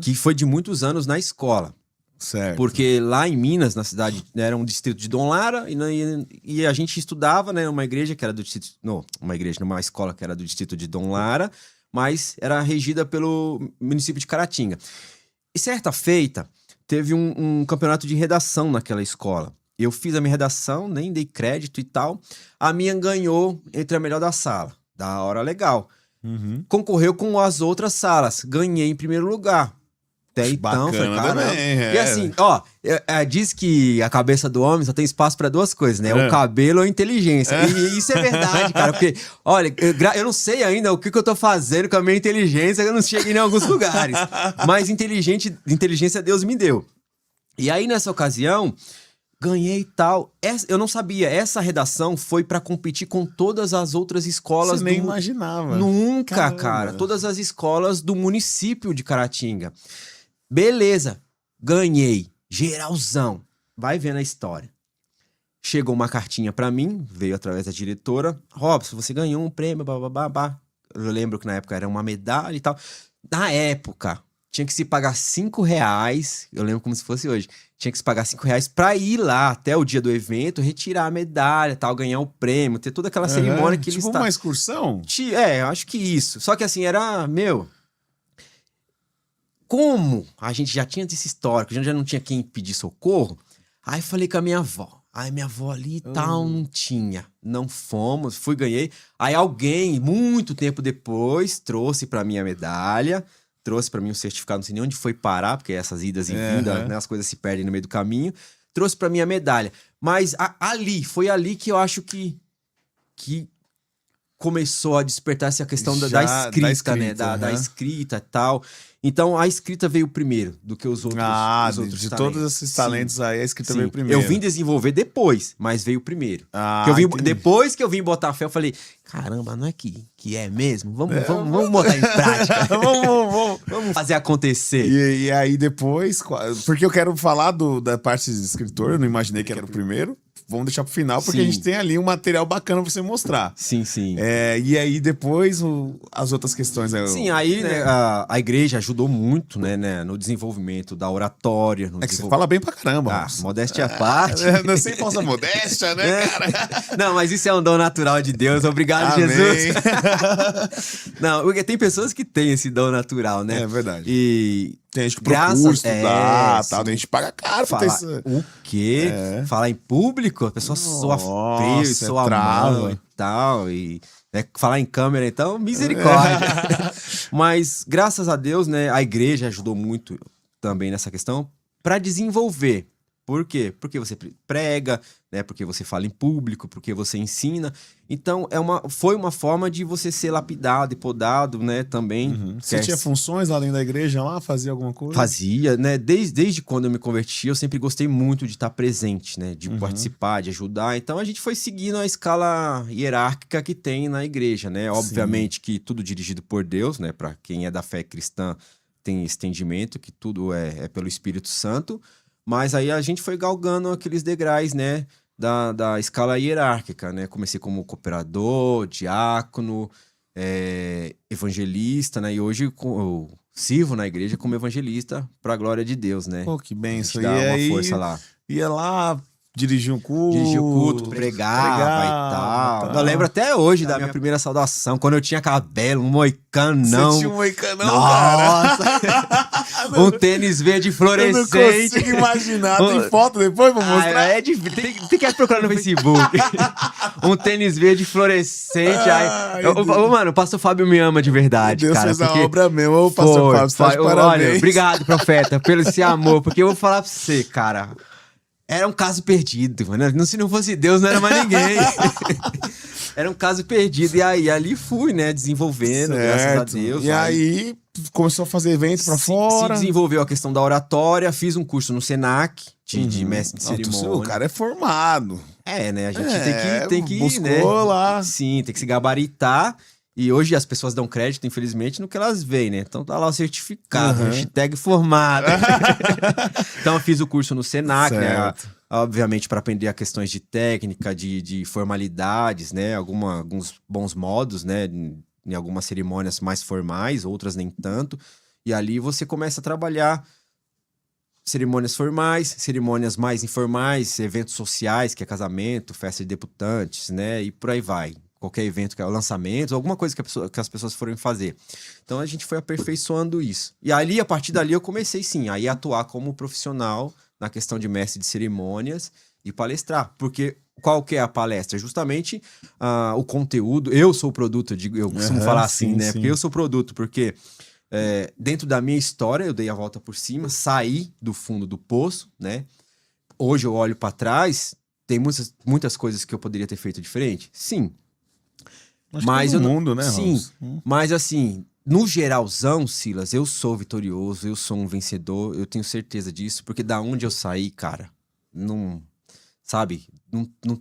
Speaker 1: que foi de muitos anos na escola.
Speaker 2: Certo.
Speaker 1: Porque lá em Minas, na cidade, era um distrito de Dom Lara, e a gente estudava, né, numa igreja que era do distrito... Não, numa escola que era do distrito de Dom Lara, mas era regida pelo município de Caratinga. E certa feita, teve um campeonato de redação naquela escola. Eu fiz a minha redação, nem dei crédito e tal. A minha ganhou entre a melhor da sala. Da hora, legal. Concorreu com as outras salas. Ganhei em primeiro lugar. Até então, foi
Speaker 2: Bacana
Speaker 1: caramba.
Speaker 2: também,
Speaker 1: E assim, ó, diz que a cabeça do homem só tem espaço pra 2 coisas, né? O cabelo ou a inteligência. E isso é verdade, cara. Porque, olha, eu não sei ainda o que eu tô fazendo com a minha inteligência, eu não cheguei em alguns lugares. Mas inteligência Deus me deu. E aí, nessa ocasião, ganhei e tal. Eu não sabia, essa redação foi pra competir com todas as outras escolas.
Speaker 2: Você nem imaginava.
Speaker 1: Nunca,
Speaker 2: Caramba.
Speaker 1: cara. Todas as escolas do município de Caratinga. Beleza, ganhei, geralzão. Vai vendo a história. Chegou uma cartinha pra mim, veio através da diretora. Robson, você ganhou um prêmio, babá. Eu lembro que na época era uma medalha e tal. Na época, tinha que se pagar R$5, eu lembro como se fosse hoje. Tinha que se pagar R$5 pra ir lá até o dia do evento, retirar a medalha, tal, ganhar o prêmio, ter toda aquela cerimônia que eles...
Speaker 2: Tipo uma excursão?
Speaker 1: Eu acho que isso. Só que assim, era, como a gente já tinha esse histórico, a gente já não tinha quem pedir socorro, aí falei com a minha avó. Aí minha avó ali e tal, não tinha. Não fomos, fui, ganhei. Aí alguém, muito tempo depois, trouxe pra mim a medalha, trouxe pra mim um certificado, não sei nem onde foi parar, porque essas idas e vindas, né, as coisas se perdem no meio do caminho. Trouxe pra mim a medalha. Mas foi ali que eu acho que começou a despertar essa questão da escrita, né? Da escrita e tal. Então, a escrita veio primeiro do que os outros talentos.
Speaker 2: De todos esses talentos aí, a escrita veio primeiro.
Speaker 1: Eu vim desenvolver depois, mas veio primeiro. Depois que eu vim botar fé, eu falei, caramba, não é que é mesmo? Vamos botar em prática. vamos fazer acontecer.
Speaker 2: E aí depois, porque eu quero falar da parte de escritor, eu não imaginei que era o primeiro. Vamos deixar pro final, porque a gente tem ali um material bacana pra você mostrar.
Speaker 1: Sim.
Speaker 2: E aí depois as outras questões.
Speaker 1: Sim, aí né, a igreja ajudou muito, né, no desenvolvimento da oratória.
Speaker 2: Que você fala bem pra caramba.
Speaker 1: Modéstia à parte.
Speaker 2: Não sei falsa modéstia, né, cara?
Speaker 1: Não, mas isso é um dom natural de Deus. Obrigado,
Speaker 2: Amém.
Speaker 1: Jesus. Não, porque tem pessoas que têm esse dom natural, né?
Speaker 2: É verdade.
Speaker 1: E
Speaker 2: tem gente que procura estudar, tal, tem gente que paga caro pra ter isso.
Speaker 1: O quê? Falar em público, a pessoa soa feio, soa mal e tal. E falar em câmera, então, misericórdia. Mas, graças a Deus, né, a igreja ajudou muito também nessa questão para desenvolver. Por quê? Porque você prega, né? Porque você fala em público, porque você ensina. Então, foi uma forma de você ser lapidado e podado, né? Também.
Speaker 2: Você tinha funções além da igreja lá? Fazia alguma coisa?
Speaker 1: Fazia, né? Desde quando eu me converti, eu sempre gostei muito de estar presente, né? De participar, de ajudar. Então, a gente foi seguindo a escala hierárquica que tem na igreja, né? Obviamente que tudo dirigido por Deus, né? Para quem é da fé cristã, tem esse entendimento que tudo é pelo Espírito Santo. Mas aí a gente foi galgando aqueles degraus, né, da escala hierárquica, né? Comecei como cooperador, diácono, evangelista, né? E hoje eu sirvo na igreja como evangelista para a glória de Deus, né?
Speaker 2: Pô, que benção.
Speaker 1: Dá uma força lá.
Speaker 2: Ia lá, dirigir um culto,
Speaker 1: pregava e tal. Eu lembro até hoje da minha primeira saudação, quando eu tinha cabelo, um moicanão.
Speaker 2: Você tinha um moicanão,
Speaker 1: nossa! Um tênis verde fluorescente.
Speaker 2: Eu não consigo imaginar. Tem foto depois pra mostrar?
Speaker 1: Tem que procurar no Facebook. Um tênis verde fluorescente. Mano, o pastor Fábio me ama de verdade,
Speaker 2: Deus
Speaker 1: cara.
Speaker 2: Deus fez a obra mesmo. Ô, pastor Fábio, você tá de parabéns.
Speaker 1: Olha, obrigado, profeta, pelo esse amor. Porque eu vou falar pra você, cara... Era um caso perdido, mano. Se não fosse Deus, não era mais ninguém. Era um caso perdido. E aí, ali fui, né? Desenvolvendo, graças a Deus.
Speaker 2: E aí, começou a fazer eventos pra fora.
Speaker 1: Se desenvolveu a questão da oratória. Fiz um curso no Senac, de mestre de cerimônia.
Speaker 2: O cara é formado.
Speaker 1: Né? A gente tem que
Speaker 2: buscou,
Speaker 1: né?
Speaker 2: lá.
Speaker 1: Sim, tem que se gabaritar. E hoje as pessoas dão crédito, infelizmente, no que elas veem, né? Então tá lá o certificado, hashtag formado. Então eu fiz o curso no Senac, né? Obviamente para aprender a questões de técnica, de formalidades, né? Alguns bons modos, né? Em algumas cerimônias mais formais, outras nem tanto. E ali você começa a trabalhar cerimônias formais, cerimônias mais informais, eventos sociais, que é casamento, festa de debutantes, né? E por aí vai. Qualquer evento, que é lançamento, alguma coisa que as pessoas forem fazer. Então a gente foi aperfeiçoando isso. E ali, a partir dali, eu comecei sim a atuar como profissional na questão de mestre de cerimônias e palestrar. Porque qual que é a palestra? Justamente o conteúdo. Eu sou o produto, eu costumo falar assim, né? Sim. Porque eu sou o produto, porque dentro da minha história, eu dei a volta por cima, saí do fundo do poço, né? Hoje eu olho para trás, tem muitas coisas que eu poderia ter feito diferente? Sim.
Speaker 2: Mas todo mundo, né?
Speaker 1: Sim, mas assim, no geralzão, Silas, eu sou vitorioso, eu sou um vencedor, eu tenho certeza disso, porque da onde eu saí, cara, não, sabe,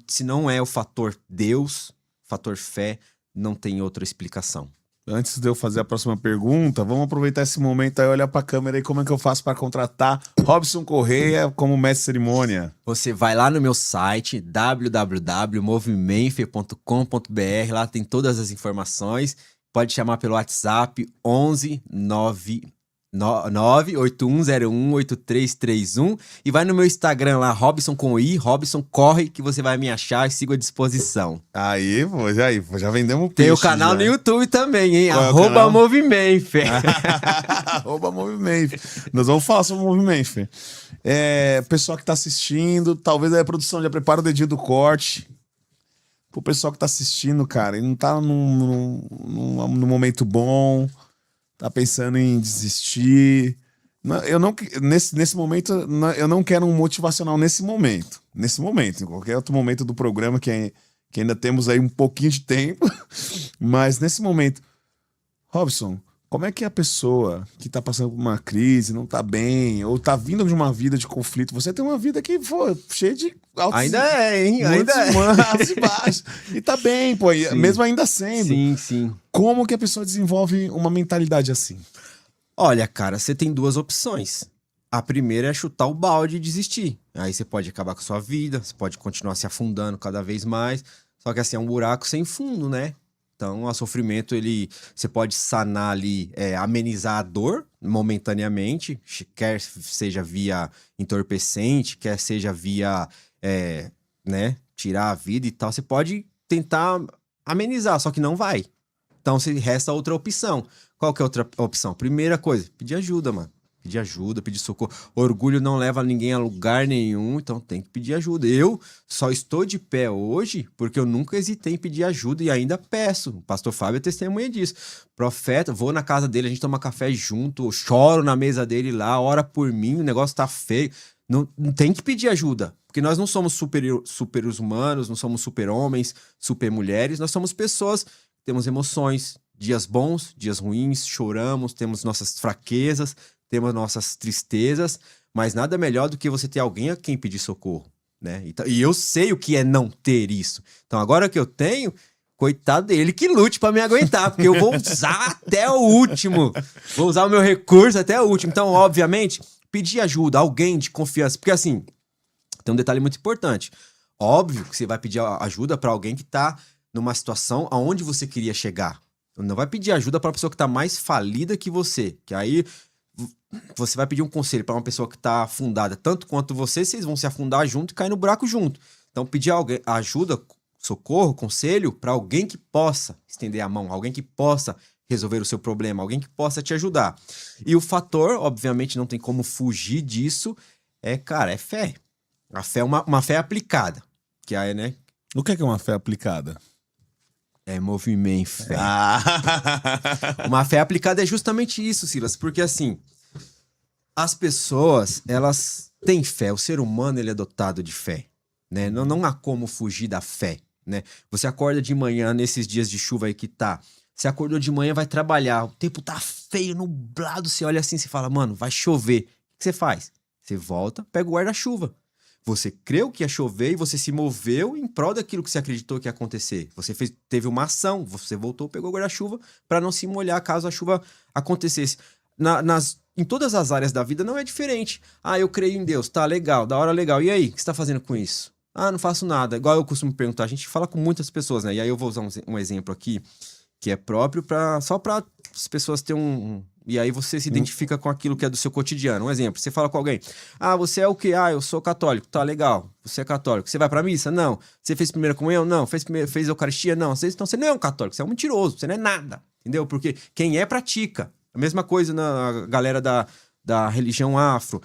Speaker 1: se não é o fator Deus, fator fé, não tem outra explicação.
Speaker 2: Antes de eu fazer a próxima pergunta, vamos aproveitar esse momento aí, olhar pra câmera aí, como é que eu faço para contratar Robson Correia como mestre de cerimônia?
Speaker 1: Você vai lá no meu site, www.movimenfe.com.br, lá tem todas as informações, pode chamar pelo WhatsApp 11 981018331 e vai no meu Instagram lá, Robson com I, Robson corre que você vai me achar e sigo à disposição.
Speaker 2: Aí, pô, já vendemos
Speaker 1: Tem o
Speaker 2: peixe,
Speaker 1: canal
Speaker 2: já.
Speaker 1: no YouTube também, hein?
Speaker 2: Qual é o canal?
Speaker 1: @Movimento, fé.
Speaker 2: @Movimento. Nós vamos falar sobre o Movimento, Fê. Pessoal que tá assistindo, talvez a produção já prepara o dedinho do corte. Pro pessoal que tá assistindo, cara, ele não tá num momento bom, tá pensando em desistir. Nesse momento, eu não quero um motivacional nesse momento. Nesse momento, em qualquer outro momento do programa que ainda temos aí um pouquinho de tempo. Mas nesse momento, Robson, como é que a pessoa que tá passando por uma crise, não tá bem, ou tá vindo de uma vida de conflito, você tem uma vida que, pô, cheia de altos
Speaker 1: Ainda é, hein? Ainda é.
Speaker 2: altos e baixos. E tá bem, pô, mesmo ainda sendo.
Speaker 1: Sim.
Speaker 2: Como que a pessoa desenvolve uma mentalidade assim?
Speaker 1: Olha, cara, você tem duas opções. A primeira é chutar o balde e desistir. Aí você pode acabar com a sua vida, você pode continuar se afundando cada vez mais. Só que assim, é um buraco sem fundo, né? Então, o sofrimento, você pode sanar ali, amenizar a dor momentaneamente, quer seja via entorpecente, quer seja via, tirar a vida e tal. Você pode tentar amenizar, só que não vai. Então, resta outra opção. Qual que é a outra opção? Primeira coisa, pedir ajuda, mano. Pedir ajuda, pedir socorro. Orgulho não leva ninguém a lugar nenhum, então tem que pedir ajuda. Eu só estou de pé hoje porque eu nunca hesitei em pedir ajuda e ainda peço. O pastor Fábio é testemunha disso. Profeta, vou na casa dele, a gente toma café junto, choro na mesa dele lá, ora por mim, o negócio tá feio. Não tem que pedir ajuda, porque nós não somos super humanos, não somos super homens, super mulheres, nós somos pessoas, temos emoções, dias bons, dias ruins, choramos, temos nossas fraquezas, temos nossas tristezas, mas nada melhor do que você ter alguém a quem pedir socorro, né? Então, e eu sei o que é não ter isso. Então, agora que eu tenho, coitado dele que lute pra me aguentar, porque eu vou usar até o último. Vou usar o meu recurso até o último. Então, obviamente, pedir ajuda, alguém de confiança. Porque, assim, tem um detalhe muito importante. Óbvio que você vai pedir ajuda pra alguém que tá numa situação aonde você queria chegar. Não vai pedir ajuda pra uma pessoa que tá mais falida que você, que aí você vai pedir um conselho para uma pessoa que está afundada tanto quanto você, vocês vão se afundar junto e cair no buraco junto. Então, pedir ajuda, socorro, conselho para alguém que possa estender a mão, alguém que possa resolver o seu problema, alguém que possa te ajudar. E o fator, obviamente, não tem como fugir disso, é fé. A fé é uma fé aplicada, que aí, né?
Speaker 2: O que é uma fé aplicada?
Speaker 1: É movimento, fé. Uma fé aplicada é justamente isso, Silas, porque assim, as pessoas, elas têm fé, o ser humano, ele é dotado de fé, né? Não há como fugir da fé, né? Você acorda de manhã, nesses dias de chuva aí que tá, você acordou de manhã, vai trabalhar, o tempo tá feio, nublado, você olha assim, você fala, mano, vai chover. O que você faz? Você volta, pega o guarda-chuva. Você creu que ia chover e você se moveu em prol daquilo que você acreditou que ia acontecer. Você teve uma ação, você voltou, pegou o guarda-chuva para não se molhar caso a chuva acontecesse. Em todas as áreas da vida não é diferente. Ah, eu creio em Deus, tá legal, da hora legal. E aí, o que você tá fazendo com isso? Ah, não faço nada. Igual eu costumo perguntar, a gente fala com muitas pessoas, né? E aí eu vou usar um exemplo aqui que é próprio só para as pessoas terem E aí você se identifica com aquilo que é do seu cotidiano. Um exemplo, você fala com alguém, ah, você é o quê? Ah, eu sou católico. Tá, legal. Você é católico. Você vai pra missa? Não. Você fez primeira comunhão? Não. Fez Eucaristia? Não. Então você não é um católico, você é um mentiroso, você não é nada. Entendeu? Porque quem é, pratica. A mesma coisa na galera da religião afro.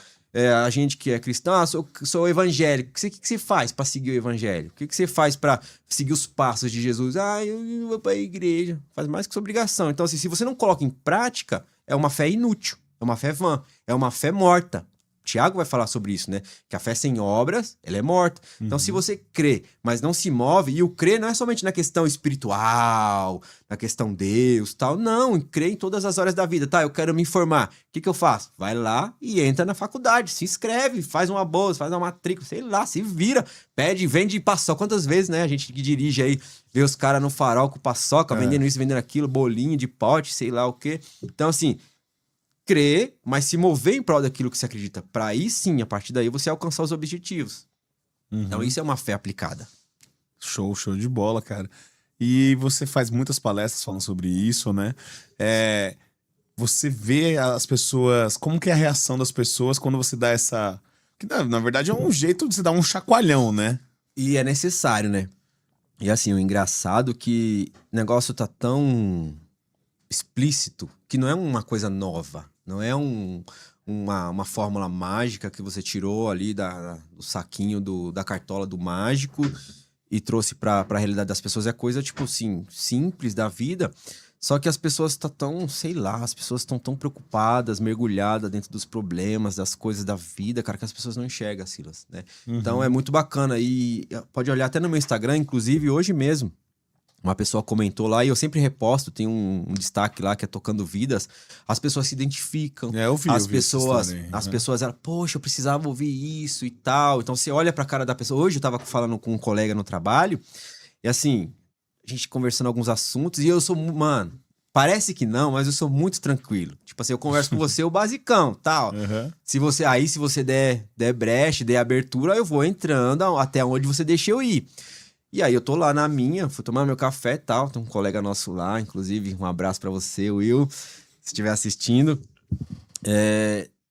Speaker 1: A gente que é cristão, sou evangélico. O que você faz pra seguir o evangelho? O que você faz pra seguir os passos de Jesus? Ah, eu vou pra igreja. Faz mais que sua obrigação. Então, assim, se você não coloca em prática, é uma fé inútil, é uma fé vã, é uma fé morta. Tiago vai falar sobre isso, né? Que a fé sem obras, ela é morta. Então, se você crê, mas não se move, e o crer não é somente na questão espiritual, na questão Deus, tal. Não, crê em todas as áreas da vida. Tá, eu quero me informar. O que eu faço? Vai lá e entra na faculdade, se inscreve, faz uma bolsa, faz uma matrícula, sei lá, se vira, pede, vende paçoca. Quantas vezes, né? A gente que dirige aí, vê os caras no farol com paçoca, vendendo isso, vendendo aquilo, bolinho de pote, sei lá o quê. Então, assim, crer, mas se mover em prol daquilo que você acredita. Para aí sim, a partir daí, você alcançar os objetivos. Então, isso é uma fé aplicada.
Speaker 2: Show de bola, cara. E você faz muitas palestras falando sobre isso, né? você vê as pessoas... Como que é a reação das pessoas quando você dá essa... Que, na verdade, é um jeito de se dar um chacoalhão, né?
Speaker 1: E é necessário, né? E assim, o engraçado é que o negócio tá tão explícito que não é uma coisa nova. Não é uma fórmula mágica que você tirou ali do saquinho da cartola do mágico e trouxe pra realidade das pessoas. É coisa, tipo assim, simples da vida. Só que as pessoas sei lá, as pessoas estão tão preocupadas, mergulhadas dentro dos problemas, das coisas da vida, cara, que as pessoas não enxergam, Silas, né? Então é muito bacana. E pode olhar até no meu Instagram, inclusive hoje mesmo. Uma pessoa comentou lá, e eu sempre reposto, tem um destaque lá que é Tocando Vidas. As pessoas se identificam.
Speaker 2: Eu vi
Speaker 1: As pessoas, elas, poxa, eu precisava ouvir isso e tal. Então você olha pra cara da pessoa. Hoje eu tava falando com um colega no trabalho, e assim, a gente conversando alguns assuntos, e eu sou, mano, parece que não, mas eu sou muito tranquilo. Tipo assim, eu converso com você o basicão, tal. Se você der brecha, der abertura, eu vou entrando até onde você deixa eu ir. E aí eu tô lá na minha, fui tomar meu café e tal, tem um colega nosso lá, inclusive, um abraço pra você, Will, se estiver assistindo.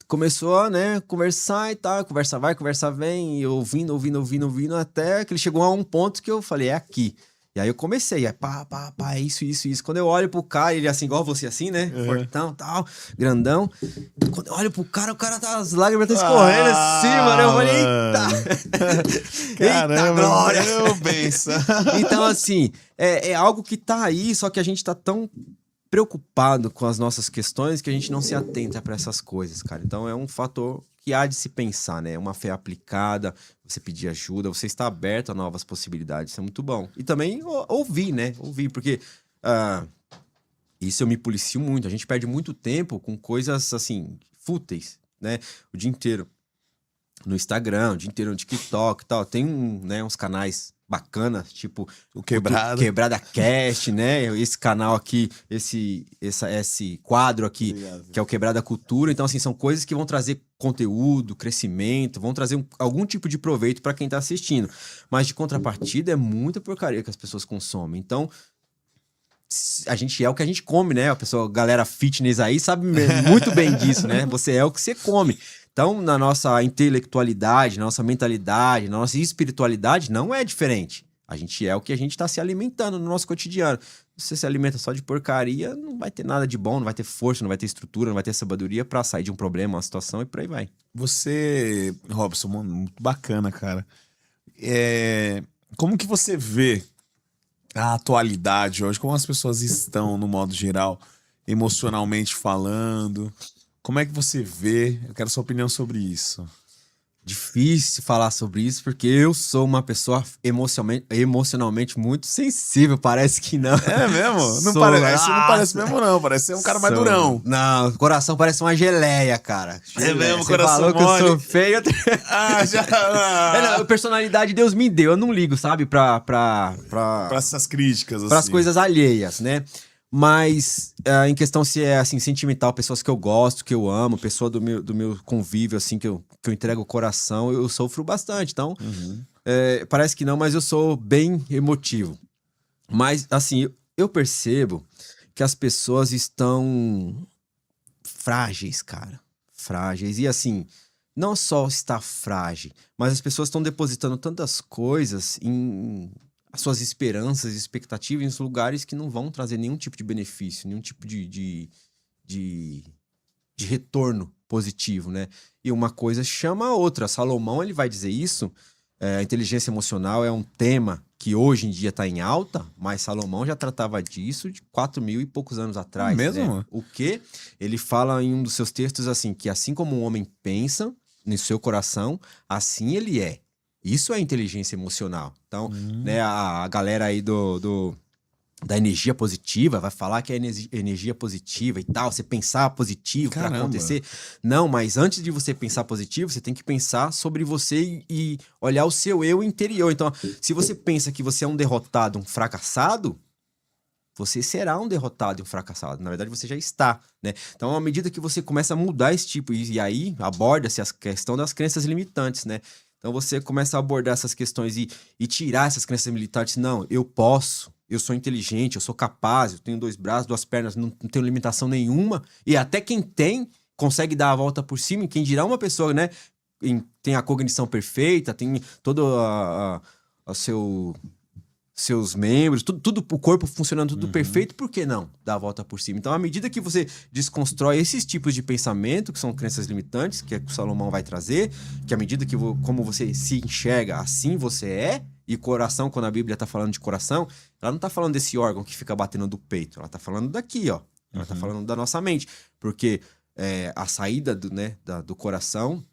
Speaker 1: Começou a, né, conversar e tal, conversa vai, conversa vem, e eu ouvindo, até que ele chegou a um ponto que eu falei, é aqui. E aí eu comecei, isso. Quando eu olho pro cara, ele assim, igual você assim, né? Fortão, tal, grandão. Quando eu olho pro cara, o cara tá, as lágrimas tá escorrendo assim, mano. Eu falei, eita!
Speaker 2: Caramba,
Speaker 1: glória!
Speaker 2: Meu benção.
Speaker 1: Então, assim, é algo que tá aí, só que a gente tá tão preocupado com as nossas questões que a gente não se atenta pra essas coisas, cara. Então é um fator que há de se pensar, né? Uma fé aplicada, você pedir ajuda, você está aberto a novas possibilidades, isso é muito bom. E também ouvir, né? Ouvir, porque isso eu me policio muito. A gente perde muito tempo com coisas, assim, fúteis, né? O dia inteiro no Instagram, o dia inteiro no TikTok e tal. Tem uns canais bacanas, tipo
Speaker 2: o Quebrada
Speaker 1: Cast, né? Esse canal aqui, esse quadro aqui, que é o Quebrada Cultura. Então, assim, são coisas que vão trazer conteúdo, crescimento, vão trazer algum tipo de proveito para quem tá assistindo. Mas, de contrapartida, é muita porcaria que as pessoas consomem. Então, a gente é o que a gente come, né? A galera fitness aí sabe muito bem disso, né? Você é o que você come. Então, na nossa intelectualidade, na nossa mentalidade, na nossa espiritualidade, não é diferente. A gente é o que a gente está se alimentando no nosso cotidiano. Se você se alimenta só de porcaria, não vai ter nada de bom, não vai ter força, não vai ter estrutura, não vai ter sabedoria para sair de um problema, uma situação e por aí vai.
Speaker 2: Você, Robson, muito bacana, cara. Como que você vê a atualidade hoje? Como as pessoas estão, no modo geral, emocionalmente falando? Como é que você vê? Eu quero sua opinião sobre isso.
Speaker 1: Difícil falar sobre isso, porque eu sou uma pessoa emocionalmente muito sensível, parece que não.
Speaker 2: É mesmo? Não parece mesmo não, parece ser um cara mais durão.
Speaker 1: Não, o coração parece uma geleia, cara.
Speaker 2: É mesmo,
Speaker 1: você
Speaker 2: coração
Speaker 1: falou
Speaker 2: mole.
Speaker 1: Que eu sou feio.
Speaker 2: Já...
Speaker 1: A personalidade Deus me deu, eu não ligo, sabe, pra
Speaker 2: essas críticas,
Speaker 1: pras coisas alheias, né? Mas em questão se é assim, sentimental, pessoas que eu gosto, que eu amo, pessoa do meu convívio, assim, que eu entrego o coração, eu sofro bastante. Então, parece que não, mas eu sou bem emotivo. Mas, assim, eu percebo que as pessoas estão frágeis, cara. Frágeis. E, assim, não só está frágil, mas as pessoas estão depositando tantas coisas em as suas esperanças e expectativas em lugares que não vão trazer nenhum tipo de benefício, nenhum tipo de retorno positivo, né? E uma coisa chama a outra. Salomão, ele vai dizer isso. A inteligência emocional é um tema que hoje em dia está em alta, mas Salomão já tratava disso de 4.000 e poucos anos atrás.
Speaker 2: Mesmo?
Speaker 1: Né? O quê? Ele fala em um dos seus textos assim, que assim como um homem pensa no seu coração, assim ele é. Isso é inteligência emocional. Então, né, a galera aí da energia positiva vai falar que é energia positiva e tal, você pensar positivo para acontecer. Não, mas antes de você pensar positivo, você tem que pensar sobre você e olhar o seu eu interior. Então, se você pensa que você é um derrotado, um fracassado, você será um derrotado e um fracassado. Na verdade, você já está, né? Então, à medida que você começa a mudar esse tipo, e aí aborda-se a questão das crenças limitantes, né? Então você começa a abordar essas questões e tirar essas crenças limitantes. Não, eu posso, eu sou inteligente, eu sou capaz, eu tenho 2 braços, 2 pernas, não tenho limitação nenhuma. E até quem tem, consegue dar a volta por cima. E quem dirá uma pessoa, né? Tem a cognição perfeita, tem todo seus membros, tudo, o corpo funcionando tudo perfeito, por que não dar a volta por cima? Então, à medida que você desconstrói esses tipos de pensamento, que são crenças limitantes, que o Salomão vai trazer, que à medida que como você se enxerga, assim você é, e coração, quando a Bíblia tá falando de coração, ela não tá falando desse órgão que fica batendo do peito, ela tá falando daqui, ó. Ela tá falando da nossa mente, porque a saída do coração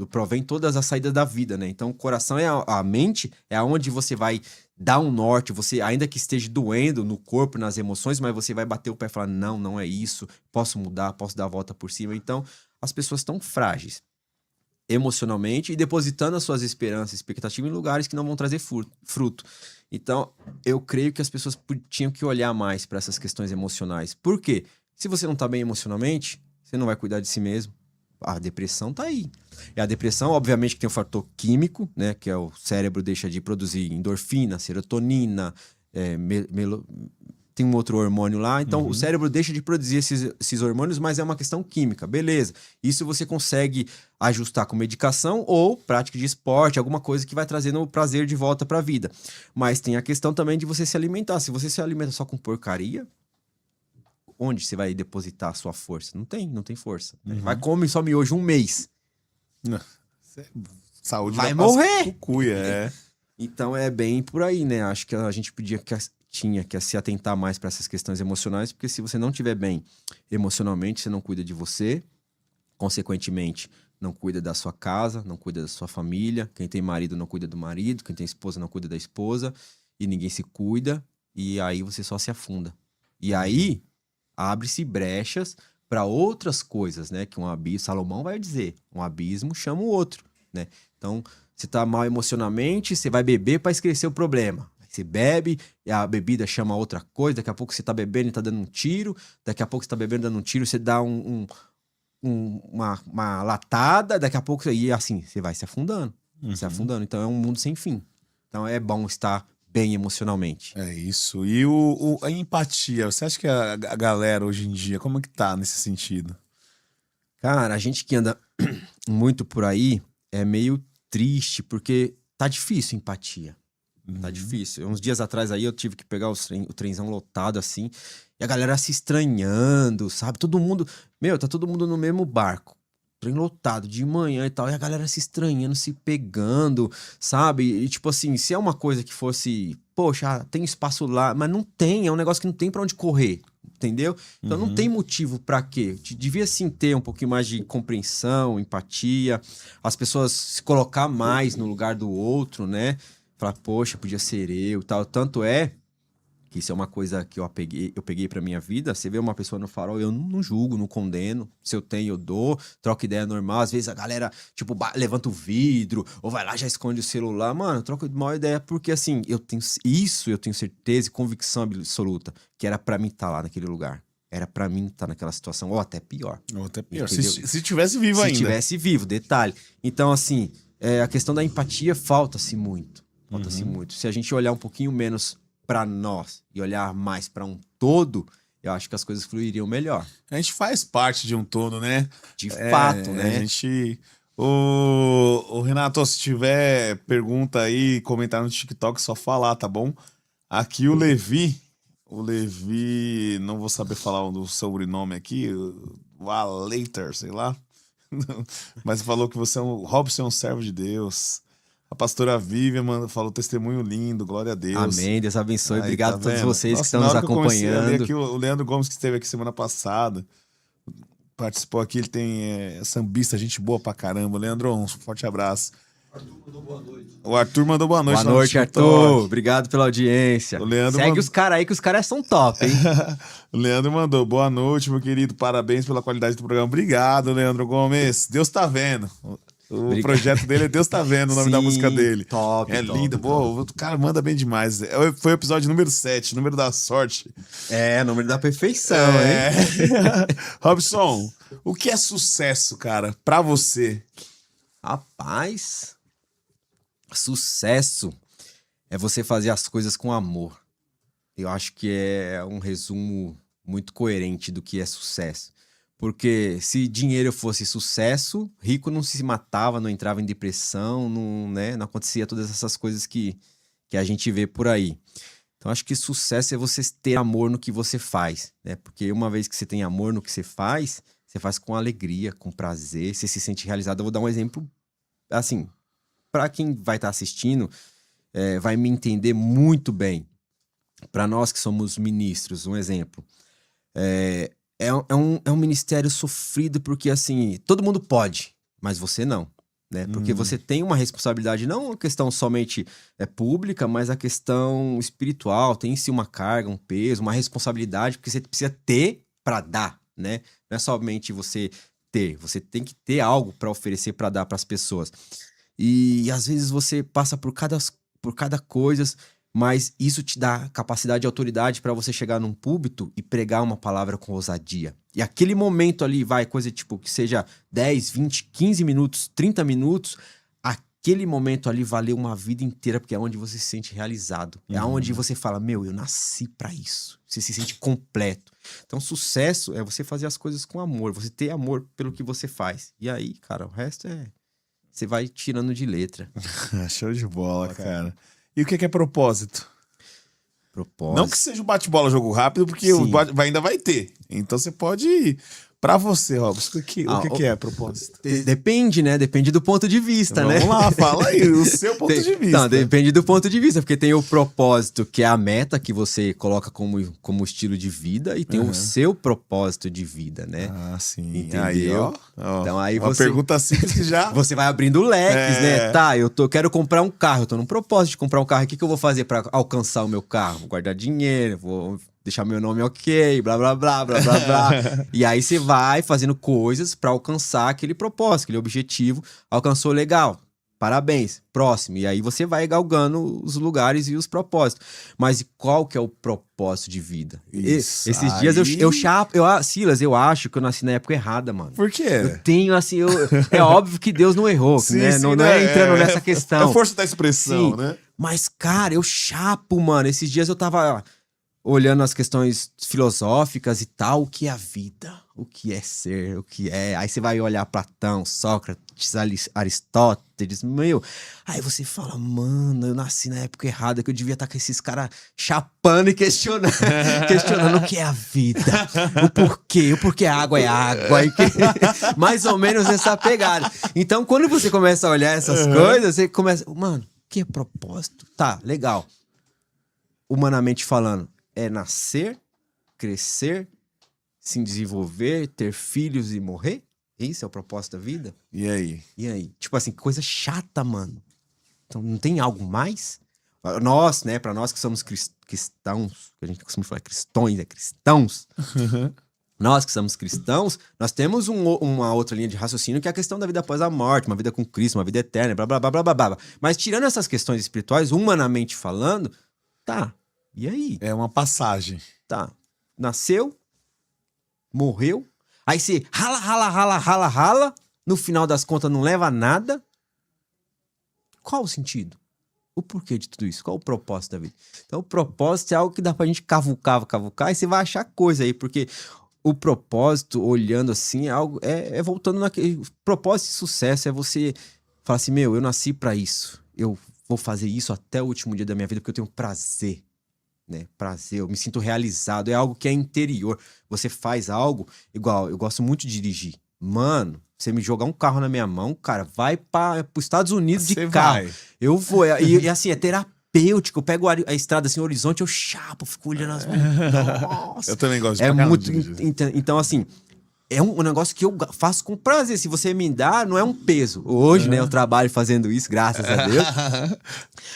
Speaker 1: provém todas as saídas da vida, né? Então, o coração a mente é aonde você vai dar um norte, você, ainda que esteja doendo no corpo, nas emoções, mas você vai bater o pé e falar, não é isso, posso mudar, posso dar a volta por cima. Então, as pessoas estão frágeis emocionalmente e depositando as suas esperanças e expectativas em lugares que não vão trazer fruto. Então, eu creio que as pessoas tinham que olhar mais para essas questões emocionais. Por quê? Se você não tá bem emocionalmente, você não vai cuidar de si mesmo. A depressão tá aí. E a depressão, obviamente, que tem um fator químico, né? Que é o cérebro deixa de produzir endorfina, serotonina, tem um outro hormônio lá. Então, o cérebro deixa de produzir esses hormônios, mas é uma questão química. Beleza. Isso você consegue ajustar com medicação ou prática de esporte, alguma coisa que vai trazendo o prazer de volta pra vida. Mas tem a questão também de você se alimentar. Se você se alimenta só com porcaria, onde você vai depositar a sua força? Não tem força. Vai comer só miojo um mês.
Speaker 2: Saúde
Speaker 1: vai morrer.
Speaker 2: Cucuia,
Speaker 1: Então é bem por aí, né? Acho que a gente tinha que se atentar mais para essas questões emocionais, porque se você não estiver bem emocionalmente, você não cuida de você, consequentemente, não cuida da sua casa, não cuida da sua família. Quem tem marido não cuida do marido, quem tem esposa não cuida da esposa, e ninguém se cuida, e aí você só se afunda. E aí abre-se brechas para outras coisas, né? Que um abismo, Salomão vai dizer, um abismo chama o outro, né? Então, você tá mal emocionalmente, você vai beber para esquecer o problema. Você bebe, e a bebida chama outra coisa, daqui a pouco você tá bebendo e tá dando um tiro, daqui a pouco você tá bebendo e dando um tiro, você dá uma latada, daqui a pouco, e assim, você vai se afundando, se afundando. Então, é um mundo sem fim. Então, é bom estar bem emocionalmente.
Speaker 2: É isso. E a empatia, você acha que a galera hoje em dia, como é que tá nesse sentido?
Speaker 1: Cara, a gente que anda muito por aí é meio triste, porque tá difícil empatia. Tá difícil. Uns dias atrás aí eu tive que pegar o trenzão lotado assim, e a galera se estranhando, sabe? Todo mundo, tá todo mundo no mesmo barco. Trem lotado de manhã e tal, e a galera se estranhando, se pegando, sabe? E tipo assim, se é uma coisa que fosse, poxa, tem espaço lá, mas não tem, é um negócio que não tem pra onde correr, entendeu? Então não tem motivo pra quê? Devia sim ter um pouquinho mais de compreensão, empatia, as pessoas se colocar mais no lugar do outro, né? Falar, poxa, podia ser eu e tal. Tanto é que isso é uma coisa que eu peguei pra minha vida. Você vê uma pessoa no farol, eu não julgo, não condeno. Se eu tenho, eu dou. Troco ideia normal. Às vezes a galera, tipo, levanta o vidro, ou vai lá, já esconde o celular. Mano, eu troco uma ideia porque, assim, eu tenho certeza e convicção absoluta que era pra mim estar lá naquele lugar. Era pra mim estar naquela situação, ou até pior.
Speaker 2: Ou até pior. Se tivesse vivo ainda.
Speaker 1: Se tivesse vivo, detalhe. Então, assim, a questão da empatia falta-se muito. Falta-se muito. Se a gente olhar um pouquinho menos pra nós e olhar mais pra um todo, eu acho que as coisas fluiriam melhor.
Speaker 2: A gente faz parte de um todo, né?
Speaker 1: De fato, né?
Speaker 2: A gente... Ô, Renato, se tiver pergunta aí, comentário no TikTok, só falar, tá bom? Aqui o Levi, não vou saber falar o sobrenome aqui, o Aleiter, sei lá. Mas falou que Robson é um servo de Deus. A pastora Vivian falou testemunho lindo, glória a Deus.
Speaker 1: Amém, Deus abençoe.
Speaker 2: Aí,
Speaker 1: obrigado
Speaker 2: tá
Speaker 1: a todos
Speaker 2: vendo?
Speaker 1: vocês
Speaker 2: Nossa,
Speaker 1: que estão nos acompanhando.
Speaker 2: Aqui, o Leandro Gomes, que esteve aqui semana passada, participou aqui, ele tem sambista, gente boa pra caramba. Leandro, um forte abraço. O Arthur mandou boa noite.
Speaker 1: Boa noite, Arthur. Obrigado pela audiência. Segue os caras aí, que os caras são top, hein?
Speaker 2: O Leandro mandou boa noite, meu querido. Parabéns pela qualidade do programa. Obrigado, Leandro Gomes. Deus tá vendo. O projeto dele é Deus Tá Vendo, o nome da música dele.
Speaker 1: Top,
Speaker 2: é lindo. Boa, o cara manda bem demais. Foi o episódio número 7, número da sorte.
Speaker 1: Número da perfeição, hein?
Speaker 2: Robson, o que é sucesso, cara, pra você?
Speaker 1: Rapaz, sucesso é você fazer as coisas com amor. eu acho que é um resumo muito coerente do que é sucesso. Porque se dinheiro fosse sucesso, rico não se matava, não entrava em depressão, não, né, não acontecia todas essas coisas que a gente vê por aí. Então, acho que sucesso é você ter amor no que você faz, né? Porque uma vez que você tem amor no que você faz com alegria, com prazer, você se sente realizado. Eu vou dar um exemplo, assim, para quem vai estar assistindo, vai me entender muito bem. Para nós que somos ministros, um exemplo. É um ministério sofrido porque, assim, todo mundo pode, mas você não, né? Porque você tem uma responsabilidade, não a questão somente pública, mas a questão espiritual, tem em si uma carga, um peso, uma responsabilidade, porque você precisa ter para dar, né? Não é somente você ter, você tem que ter algo para oferecer, para dar para as pessoas. E às vezes você passa por cada coisa, mas isso te dá capacidade e autoridade para você chegar num púlpito e pregar uma palavra com ousadia. E aquele momento ali, coisa tipo que seja 10, 20, 15 minutos, 30 minutos, aquele momento ali valeu uma vida inteira, porque é onde você se sente realizado. É onde você fala, meu, eu nasci para isso. Você se sente completo. Então, sucesso é você fazer as coisas com amor, você ter amor pelo que você faz. E aí, cara, o resto você vai tirando de letra.
Speaker 2: Show de bola, cara. E o que é propósito?
Speaker 1: Propósito.
Speaker 2: Não que seja o bate-bola jogo rápido, porque ainda vai ter. Então você pode ir. Pra você, Robson, o que é propósito?
Speaker 1: Depende, né? Depende do ponto de vista, né?
Speaker 2: Vamos lá, fala aí, o seu ponto de vista.
Speaker 1: Não, depende do ponto de vista, porque tem o propósito, que é a meta que você coloca como estilo de vida, e tem o seu propósito de vida, né?
Speaker 2: Ah, sim.
Speaker 1: Entendeu?
Speaker 2: Aí, ó.
Speaker 1: Então aí
Speaker 2: uma pergunta simples que já...
Speaker 1: Você vai abrindo leques, né? Tá, eu quero comprar um carro, eu tô num propósito de comprar um carro. O que eu vou fazer pra alcançar o meu carro? Vou guardar dinheiro, vou deixar meu nome ok, blá, blá, blá, blá, blá, blá. E aí você vai fazendo coisas pra alcançar aquele propósito, aquele objetivo. Alcançou, legal. Parabéns. Próximo. E aí você vai galgando os lugares e os propósitos. Mas qual que é o propósito de vida?
Speaker 2: Isso,
Speaker 1: esses dias Silas, eu acho que eu nasci na época errada, mano.
Speaker 2: Por quê?
Speaker 1: Eu tenho, assim, é óbvio que Deus não errou,
Speaker 2: sim,
Speaker 1: né?
Speaker 2: Sim,
Speaker 1: não é entrando nessa questão.
Speaker 2: É a força da expressão,
Speaker 1: sim,
Speaker 2: né?
Speaker 1: Mas, cara, eu chapo, mano. Esses dias eu tava olhando as questões filosóficas e tal, o que é a vida, o que é ser, o que é... Aí você vai olhar Platão, Sócrates, Aristóteles, meu... Aí você fala, mano, eu nasci na época errada, que eu devia estar com esses caras chapando e questionando o que é a vida, o porquê a água é água, mais ou menos essa pegada. Então, quando você começa a olhar essas coisas, você começa, mano, o que é propósito? Tá, legal. Humanamente falando, é nascer, crescer, se desenvolver, ter filhos e morrer? Esse é o propósito da vida?
Speaker 2: E aí?
Speaker 1: Tipo assim, coisa chata, mano. Então não tem algo mais? Nós, né, pra nós que somos cristãos, que a gente costuma falar cristãos. Nós que somos cristãos, nós temos uma outra linha de raciocínio que é a questão da vida após a morte, uma vida com Cristo, uma vida eterna, blá, blá, blá, blá, blá, blá. Mas tirando essas questões espirituais, humanamente falando, tá, e aí?
Speaker 2: É uma passagem.
Speaker 1: Tá, nasceu, morreu, aí você rala, no final das contas não leva a nada. Qual o sentido? O porquê de tudo isso? Qual o propósito da vida? Então o propósito é algo que dá pra gente cavucar, e você vai achar coisa aí, porque o propósito, olhando assim, é algo, voltando naquele... Propósito de sucesso é você falar assim, meu, eu nasci pra isso, eu vou fazer isso até o último dia da minha vida porque eu tenho prazer. Né? Prazer, eu me sinto realizado, é algo que é interior. Você faz algo, igual, eu gosto muito de dirigir. Mano, você me jogar um carro na minha mão, cara, vai para os Estados Unidos de carro. Vai. Eu vou, e assim, é terapêutico. Eu pego a estrada assim, o horizonte, eu chapo, fico olhando as mãos. Nossa.
Speaker 2: Eu também gosto de
Speaker 1: é muito. Então, assim, é um negócio que eu faço com prazer. Se você me dá, não é um peso. Hoje, né, eu trabalho fazendo isso, graças a Deus.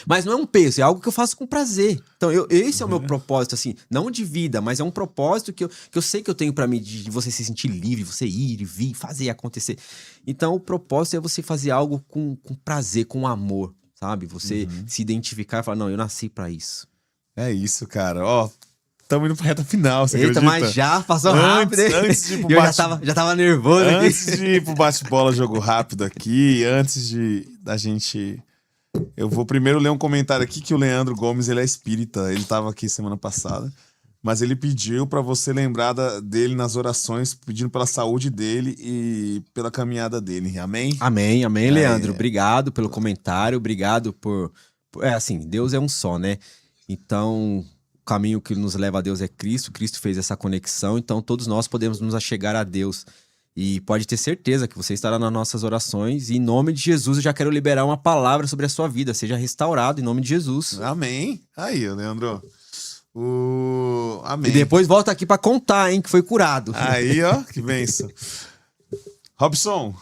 Speaker 1: Mas não é um peso, é algo que eu faço com prazer. Então, esse é o meu propósito, assim, não de vida, mas é um propósito que eu sei que eu tenho pra mim, de você se sentir livre, você ir e vir, fazer acontecer. Então, o propósito é você fazer algo com prazer, com amor, sabe? Você se identificar e falar, não, eu nasci pra isso.
Speaker 2: É isso, cara. Ó, estamos indo pra reta final, você
Speaker 1: acredita? Mas já passou rápido, hein?
Speaker 2: Antes de ir pro
Speaker 1: eu já tava nervoso aqui.
Speaker 2: Antes de ir pro bate-bola jogo rápido aqui, antes da gente Eu vou primeiro ler um comentário aqui que o Leandro Gomes, ele é espírita. Ele estava aqui semana passada. Mas ele pediu para você lembrar dele nas orações, pedindo pela saúde dele e pela caminhada dele. Amém?
Speaker 1: Amém, amém, Leandro. Obrigado pelo comentário, obrigado É assim, Deus é um só, né? Então, o caminho que nos leva a Deus é Cristo. Cristo fez essa conexão, então todos nós podemos nos achegar a Deus. E pode ter certeza que você estará nas nossas orações. E em nome de Jesus, eu já quero liberar uma palavra sobre a sua vida. Seja restaurado em nome de Jesus.
Speaker 2: Amém. Aí, Leandro. Amém.
Speaker 1: E depois volta aqui pra contar, hein, que foi curado.
Speaker 2: Aí, ó, que bênção. Robson,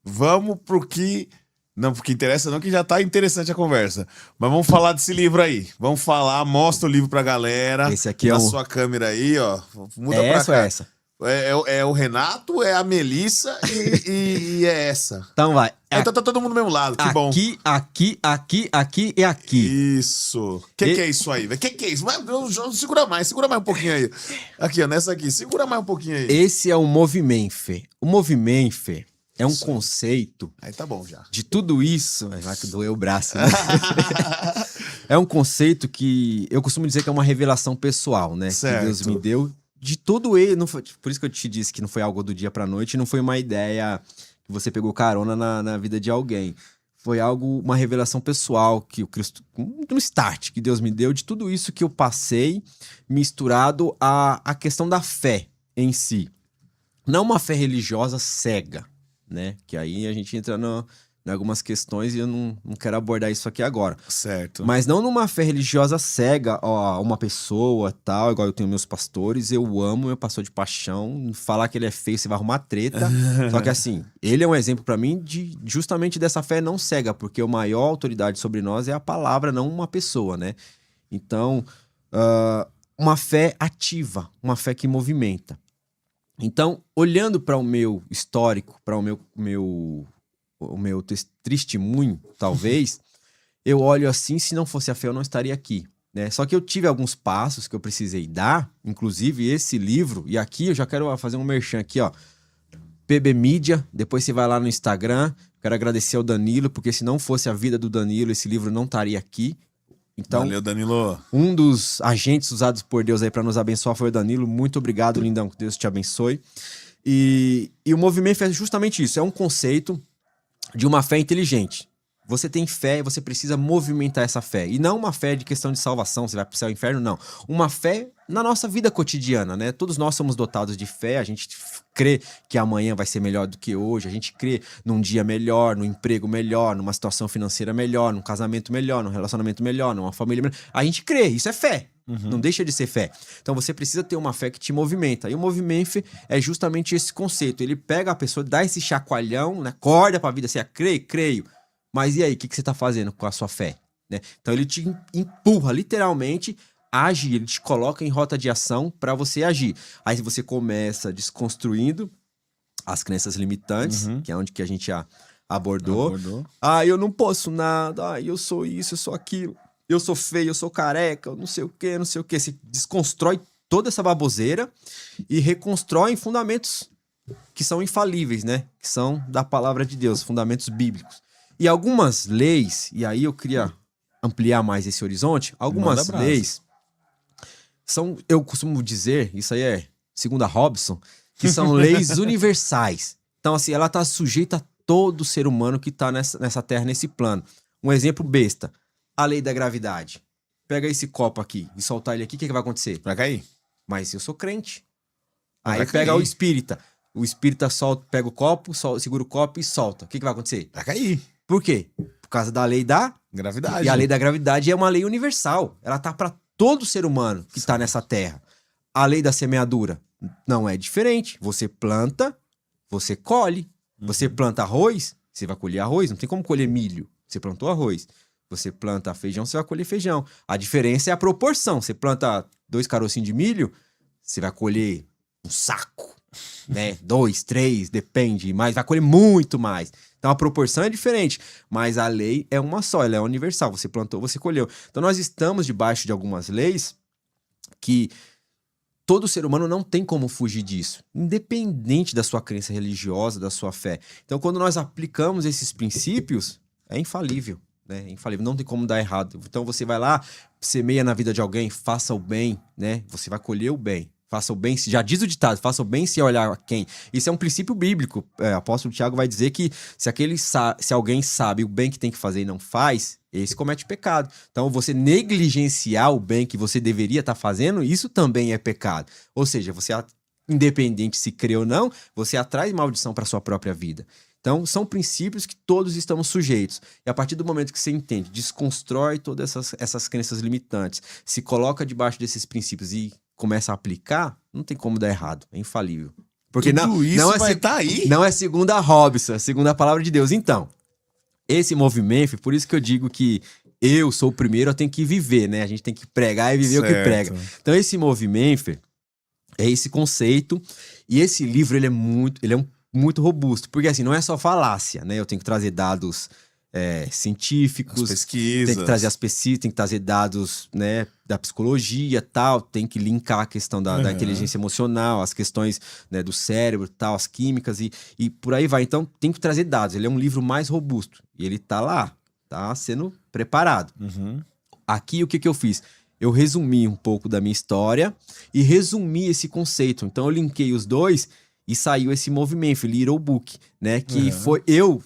Speaker 2: vamos pro que... Não, porque interessa não, que já tá interessante a conversa. Mas vamos falar desse livro aí. Vamos falar, mostra o livro pra galera.
Speaker 1: Esse aqui é
Speaker 2: na sua câmera aí, ó. Muda pra
Speaker 1: essa
Speaker 2: cá.
Speaker 1: ou é essa?
Speaker 2: É o Renato, é a Melissa e é essa.
Speaker 1: Então vai.
Speaker 2: Então tá todo mundo do mesmo lado, que bom.
Speaker 1: Aqui e aqui.
Speaker 2: Isso. O que é isso aí, velho? Que é isso? Segura mais um pouquinho aí. Aqui, ó, nessa aqui. Segura mais um pouquinho aí.
Speaker 1: Esse é o movimento, Fê. O movimento, Fê, é um conceito.
Speaker 2: Aí tá bom já.
Speaker 1: De tudo isso. Vai que doeu o braço, né? É um conceito que eu costumo dizer que é uma revelação pessoal, né?
Speaker 2: Certo.
Speaker 1: Que Deus me deu. De todo ele, não foi, por isso que eu te disse que não foi algo do dia pra noite, não foi uma ideia que você pegou carona na vida de alguém. Foi algo, uma revelação pessoal que o Cristo, um start que Deus me deu de tudo isso que eu passei, misturado à questão da fé em si. Não uma fé religiosa cega, né? Que aí a gente entra em algumas questões e eu não quero abordar isso aqui agora.
Speaker 2: Certo.
Speaker 1: Mas não numa fé religiosa cega, ó, uma pessoa tal, igual eu tenho meus pastores, eu amo meu pastor de paixão, falar que ele é feio, você vai arrumar treta. Só que assim, ele é um exemplo pra mim justamente dessa fé não cega, porque a maior autoridade sobre nós é a palavra, não uma pessoa, né? Então, uma fé ativa, uma fé que movimenta. Então, olhando para o meu histórico, para o meu testemunho, talvez, eu olho assim, se não fosse a fé, eu não estaria aqui, né? Só que eu tive alguns passos que eu precisei dar, inclusive esse livro, e aqui eu já quero fazer um merchan aqui, ó. PB Mídia, depois você vai lá no Instagram, quero agradecer ao Danilo, porque se não fosse a vida do Danilo, esse livro não estaria aqui. Então,
Speaker 2: valeu, Danilo.
Speaker 1: Um dos agentes usados por Deus aí para nos abençoar foi o Danilo. Muito obrigado, lindão, que Deus te abençoe. E o movimento é justamente isso, é um conceito de uma fé inteligente. Você tem fé e você precisa movimentar essa fé. E não uma fé de questão de salvação, você vai pro céu e inferno, não. Uma fé na nossa vida cotidiana, né? Todos nós somos dotados de fé, a gente crê que amanhã vai ser melhor do que hoje, a gente crê num dia melhor, num emprego melhor, numa situação financeira melhor, num casamento melhor, num relacionamento melhor, numa família melhor. A gente crê, isso é fé. Não deixa de ser fé. Então você precisa ter uma fé que te movimenta. E o movimento é justamente esse conceito. Ele pega a pessoa, dá esse chacoalhão, né? Acorda pra vida, você creio. Mas e aí, o que você tá fazendo com a sua fé? Né? Então ele te empurra, literalmente, a agir. Ele te coloca em rota de ação para você agir. Aí você começa desconstruindo as crenças limitantes, que é onde que a gente já abordou. Ah, eu não posso nada. Ah, eu sou isso, eu sou aquilo. Eu sou feio, eu sou careca, eu não sei o quê. Você desconstrói toda essa baboseira e reconstrói em fundamentos que são infalíveis, né? Que são da palavra de Deus, fundamentos bíblicos. E algumas leis, e aí eu queria ampliar mais esse horizonte, algumas leis são, eu costumo dizer, isso aí é segundo a Robson, que são leis universais. Então, assim, ela tá sujeita a todo ser humano que tá nessa terra, nesse plano. Um exemplo besta, a lei da gravidade. Pega esse copo aqui e soltar ele aqui, o que vai acontecer?
Speaker 2: Vai cair.
Speaker 1: Mas eu sou crente. Aí pega o espírita. O espírita pega o copo, segura o copo e solta. O que vai acontecer?
Speaker 2: Vai cair.
Speaker 1: Por quê? Por causa da lei da
Speaker 2: gravidade.
Speaker 1: E a lei da gravidade é uma lei universal. Ela tá para todo ser humano que tá nessa terra. A lei da semeadura não é diferente. Você planta, você colhe. Você planta arroz, você vai colher arroz. Não tem como colher milho. Você plantou arroz. Você planta feijão, você vai colher feijão. A diferença é a proporção. Você planta 2 carocinhos de milho, você vai colher um saco, né? 2, 3, depende, mas vai colher muito mais. Então a proporção é diferente, mas a lei é uma só, ela é universal. Você plantou, você colheu. Então nós estamos debaixo de algumas leis que todo ser humano não tem como fugir disso, independente da sua crença religiosa, da sua fé. Então quando nós aplicamos esses princípios, é infalível. né? É infalível, não tem como dar errado. Então você vai lá, semeia na vida de alguém, faça o bem, né? Você vai colher o bem. Faça o bem, já diz o ditado, faça o bem sem olhar a quem. Isso é um princípio bíblico. O apóstolo Tiago vai dizer que se alguém sabe o bem que tem que fazer e não faz, esse comete pecado. Então, você negligenciar o bem que você deveria estar fazendo, isso também é pecado. Ou seja, você, independente se crê ou não, você atrai maldição para sua própria vida. Então, são princípios que todos estamos sujeitos. E a partir do momento que você entende, desconstrói todas essas crenças limitantes, se coloca debaixo desses princípios e começa a aplicar, não tem como dar errado. É infalível. Porque
Speaker 2: Tudo isso
Speaker 1: não
Speaker 2: vai estar aí?
Speaker 1: Não é segundo a Robson, é segundo a palavra de Deus. Então, esse movimento, por isso que eu digo que eu sou o primeiro, eu tenho que viver, né? A gente tem que pregar e viver o que prega. Então, esse movimento é esse conceito. E esse livro, ele é muito robusto. Porque, assim, não é só falácia, né? Eu tenho que trazer dados científicos.
Speaker 2: As pesquisas.
Speaker 1: Tem que trazer as pesquisas, tem que trazer dados, né, da psicologia e tal. Tem que linkar a questão da inteligência emocional, as questões, né, do cérebro tal, as químicas e por aí vai. Então, tem que trazer dados. Ele é um livro mais robusto. E ele tá lá, tá sendo preparado. Aqui, o que eu fiz? Eu resumi um pouco da minha história e resumi esse conceito. Então, eu linkei os dois e saiu esse movimento, Little Book, né? Que foi eu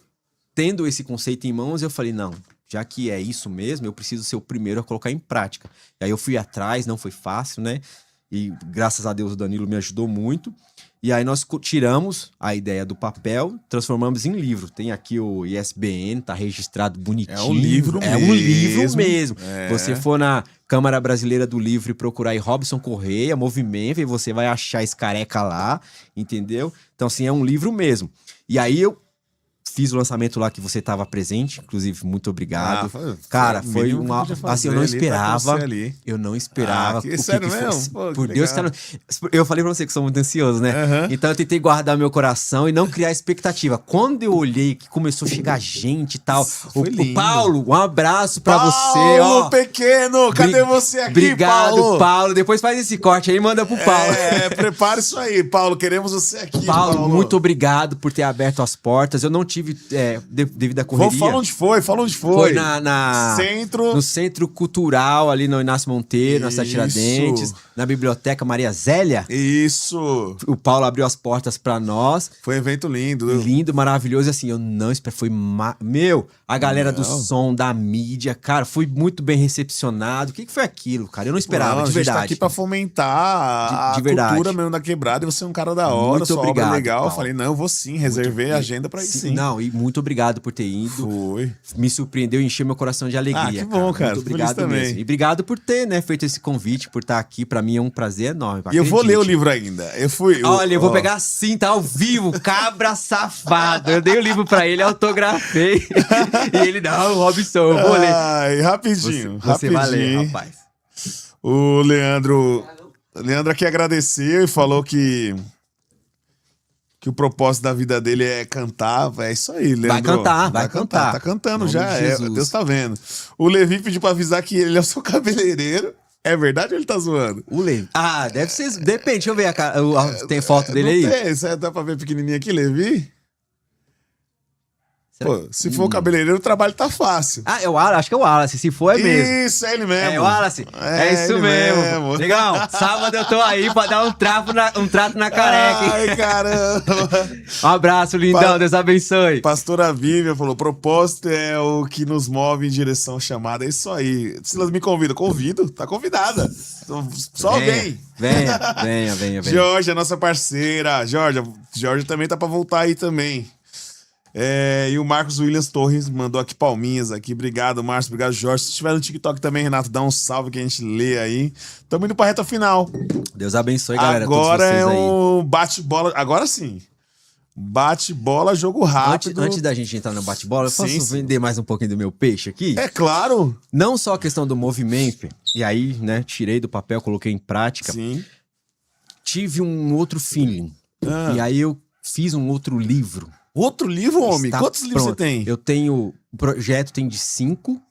Speaker 1: tendo esse conceito em mãos, eu falei, não, já que é isso mesmo, eu preciso ser o primeiro a colocar em prática. E aí eu fui atrás, não foi fácil, né? E graças a Deus o Danilo me ajudou muito. E aí nós tiramos a ideia do papel, transformamos em livro. Tem aqui o ISBN, tá registrado bonitinho.
Speaker 2: É um livro mesmo.
Speaker 1: É um livro mesmo. Você for na Câmara Brasileira do Livro e procurar aí Robson Correia, Movimento, e você vai achar esse careca lá, entendeu? Então, assim, é um livro mesmo. E aí eu fiz o lançamento lá que você estava presente, inclusive, muito obrigado. Cara, foi uma... Assim, eu não esperava. Eu não esperava.
Speaker 2: Sério mesmo? Pô,
Speaker 1: por Deus, cara, eu falei pra você que sou muito ansioso, né? Então eu tentei guardar meu coração e não criar expectativa. Quando eu olhei que começou a chegar gente e tal, o Paulo, um abraço pra você.
Speaker 2: Paulo pequeno, cadê você aqui,
Speaker 1: obrigado, Paulo. Depois faz esse corte aí e manda pro Paulo.
Speaker 2: Prepara isso aí, Paulo. Queremos você aqui,
Speaker 1: Paulo. Muito obrigado por ter aberto as portas. Eu não tive devido à correria.
Speaker 2: Fala onde foi.
Speaker 1: Foi
Speaker 2: no
Speaker 1: Centro Cultural, ali no Inácio Monteiro, na Cidade Tiradentes, na Biblioteca Maria Zélia.
Speaker 2: Isso.
Speaker 1: O Paulo abriu as portas pra nós.
Speaker 2: Foi um evento lindo.
Speaker 1: Lindo, maravilhoso. E assim, eu não esperava. Foi a galera do som, da mídia, cara, foi muito bem recepcionado. O que foi aquilo, cara? Eu não esperava, de verdade. A gente tá
Speaker 2: aqui pra fomentar a cultura mesmo da quebrada. E você é um cara da hora, muito sua obra é legal. Paulo. Eu falei, não, eu vou sim, reservei a agenda pra ir sim.
Speaker 1: Não, e muito obrigado por ter ido.
Speaker 2: Foi.
Speaker 1: Me surpreendeu e encheu meu coração de alegria.
Speaker 2: Que bom, cara.
Speaker 1: Muito obrigado mesmo. E obrigado por ter, né, feito esse convite, por estar aqui. Pra mim é um prazer enorme.
Speaker 2: E eu vou ler o livro ainda.
Speaker 1: Olha, eu vou pegar assim, tá ao vivo. Cabra safado. Eu dei o livro pra ele, autografei. E ele, não, Robson, eu vou ler.
Speaker 2: Ai, rapidinho.
Speaker 1: Você vai ler, rapaz.
Speaker 2: O Leandro aqui agradeceu e falou que o propósito da vida dele é cantar. É isso aí, Leandro.
Speaker 1: Vai cantar.
Speaker 2: Tá cantando já, Deus tá vendo. O Levi pediu pra avisar que ele é o seu cabeleireiro. É verdade ou ele tá zoando?
Speaker 1: O Levi. Deve ser. Depende, deixa eu ver. Tem foto dele aí?
Speaker 2: Tem, você dá pra ver pequenininho aqui, Levi? Pô, se for o cabeleireiro, o trabalho tá fácil.
Speaker 1: Eu acho que é o Wallace. Se for, é mesmo.
Speaker 2: Isso, é ele mesmo.
Speaker 1: É o Wallace. É isso mesmo. Legal. Sábado eu tô aí pra dar um trato na careca.
Speaker 2: Ai, caramba.
Speaker 1: Um abraço, lindão. Deus abençoe.
Speaker 2: Pastora Vivian falou, propósito é o que nos move em direção chamada. É isso aí. Silas me convida. Convido. Tá convidada. Só vem.
Speaker 1: Venha.
Speaker 2: Jorge, a nossa parceira. Jorge também tá pra voltar aí também. E o Marcos Williams Torres mandou aqui palminhas aqui. Obrigado, Márcio. Obrigado, Jorge. Se estiver no TikTok também, Renato, dá um salve que a gente lê aí. Tamo indo pra reta final.
Speaker 1: Deus abençoe, galera.
Speaker 2: Agora é um bate-bola. Agora sim. Bate-bola, jogo rápido.
Speaker 1: Antes da gente entrar no bate-bola, eu posso vender mais um pouquinho do meu peixe aqui?
Speaker 2: É claro.
Speaker 1: Não só a questão do movimento. E aí, né, tirei do papel, coloquei em prática.
Speaker 2: Sim.
Speaker 1: Tive um outro feeling. E aí eu fiz um outro livro.
Speaker 2: Outro livro, homem? Quantos livros você tem?
Speaker 1: Eu tenho... O projeto tem de 5.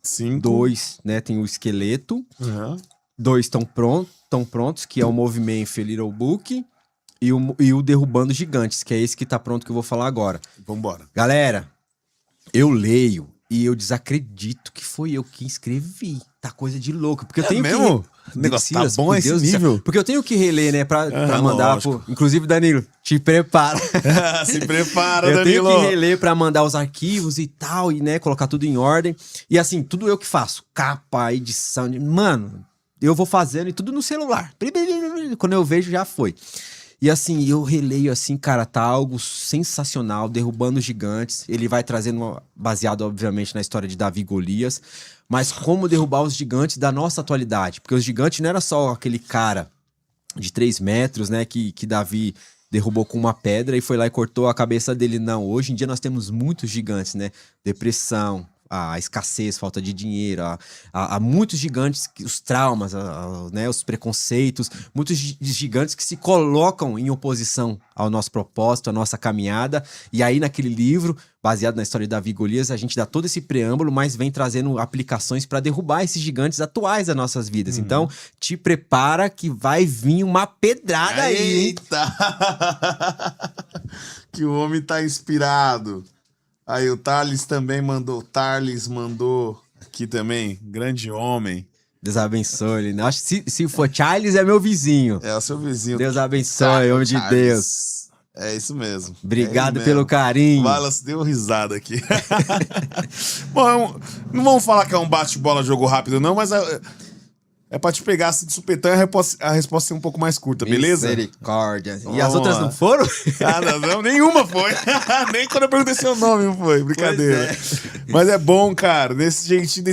Speaker 1: 2, né? Tem o esqueleto. 2 estão prontos, que é o Movimento Little Book. E o Derrubando Gigantes, que é esse que tá pronto que eu vou falar agora.
Speaker 2: Vambora.
Speaker 1: Galera, eu leio E eu desacredito que foi eu que escrevi. Tá coisa de louco. Porque eu tenho
Speaker 2: mesmo?
Speaker 1: que...
Speaker 2: O negócio
Speaker 1: Silas,
Speaker 2: tá bom
Speaker 1: por
Speaker 2: esse
Speaker 1: Deus do céu.
Speaker 2: nível?
Speaker 1: Porque eu tenho que reler, né? Pra mandar
Speaker 2: lógico.
Speaker 1: Inclusive, Danilo, te prepara.
Speaker 2: Se prepara,
Speaker 1: Eu tenho
Speaker 2: Danilo.
Speaker 1: que reler pra mandar os arquivos e tal, e, né, colocar tudo em ordem. E assim, tudo eu que faço. Capa, edição. Mano, eu vou fazendo e tudo no celular. Quando eu vejo, já foi. E assim, eu releio assim, cara, tá algo sensacional, derrubando gigantes. Ele vai trazendo, baseado obviamente na história de Davi e Golias, mas como derrubar os gigantes da nossa atualidade. Porque os gigantes não era só aquele cara de 3 metros, né, que Davi derrubou com uma pedra e foi lá e cortou a cabeça dele. Não, hoje em dia nós temos muitos gigantes, né? Depressão, a escassez, falta de dinheiro, há muitos gigantes, os traumas, né, os preconceitos, muitos gigantes que se colocam em oposição ao nosso propósito, à nossa caminhada. E aí naquele livro, baseado na história de Davi e Golias, a gente dá todo esse preâmbulo, mas vem trazendo aplicações para derrubar esses gigantes atuais das nossas vidas. Então, te prepara que vai vir uma pedrada aí, hein?
Speaker 2: Eita! Que o homem tá inspirado. Aí o Thales também mandou. Thales mandou aqui também. Grande homem.
Speaker 1: Deus abençoe. Acho que se for Charles, é meu vizinho.
Speaker 2: É o seu vizinho.
Speaker 1: Deus abençoe, homem de Deus.
Speaker 2: É isso mesmo.
Speaker 1: Obrigado
Speaker 2: É
Speaker 1: pelo carinho.
Speaker 2: Wallace deu risada aqui. Bom, não vamos falar que é um bate-bola jogo rápido, não, mas é pra te pegar assim de supetão e a resposta ser um pouco mais curta, beleza?
Speaker 1: Misericórdia. E
Speaker 2: Vamos
Speaker 1: as outras
Speaker 2: lá.
Speaker 1: não foram?
Speaker 2: Ah, não, nenhuma foi. Nem quando eu perguntei seu nome não foi, brincadeira. Mas é bom, cara. Desse jeitinho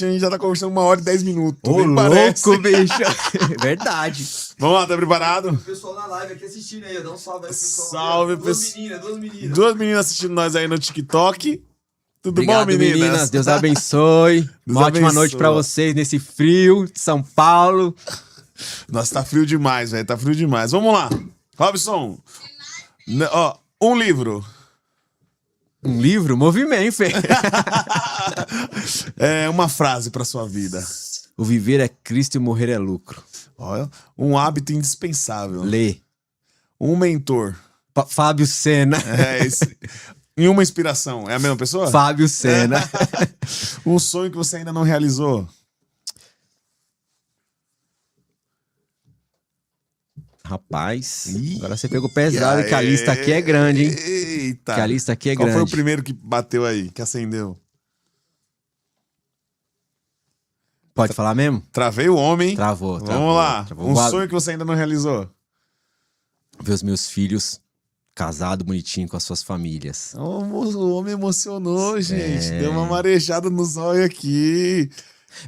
Speaker 2: a gente já tá conversando 1 hora e 10 minutos.
Speaker 1: Ô,
Speaker 2: Nem parece.
Speaker 1: louco, bicho. Verdade.
Speaker 2: Vamos lá, tá preparado?
Speaker 1: O pessoal na live aqui assistindo aí, dá um salve aí pro pessoal.
Speaker 2: Salve,
Speaker 1: Duas
Speaker 2: pessoal.
Speaker 1: meninas, duas meninas.
Speaker 2: Duas meninas assistindo nós aí no TikTok. Tudo
Speaker 1: Obrigado,
Speaker 2: bom, meninas?
Speaker 1: Deus abençoe.
Speaker 2: Deus
Speaker 1: Uma ótima
Speaker 2: abençoe.
Speaker 1: noite pra vocês nesse frio de São Paulo.
Speaker 2: Nossa, tá frio demais, velho. Tá frio demais. Vamos lá. Robson. Ó, um livro.
Speaker 1: Um livro? Movimento, Fê.
Speaker 2: É uma frase pra sua vida.
Speaker 1: O viver é Cristo e morrer é lucro.
Speaker 2: Olha, um hábito indispensável.
Speaker 1: Lê.
Speaker 2: Um mentor.
Speaker 1: Fábio Sena.
Speaker 2: É isso. E uma inspiração. É a mesma pessoa?
Speaker 1: Fábio Sena.
Speaker 2: Um sonho que você ainda não realizou.
Speaker 1: Rapaz, agora você pegou pesado, que a lista aqui é grande, hein?
Speaker 2: Eita.
Speaker 1: Que a lista aqui é
Speaker 2: Qual
Speaker 1: grande.
Speaker 2: foi o primeiro que bateu aí, que acendeu?
Speaker 1: Pode falar mesmo?
Speaker 2: Travei o homem.
Speaker 1: Travou.
Speaker 2: Vamos lá.
Speaker 1: Travou.
Speaker 2: Um sonho que você ainda não realizou.
Speaker 1: Ver os meus filhos casados, bonitinho, com as suas famílias.
Speaker 2: O homem emocionou, gente. Deu uma marejada no zóio aqui.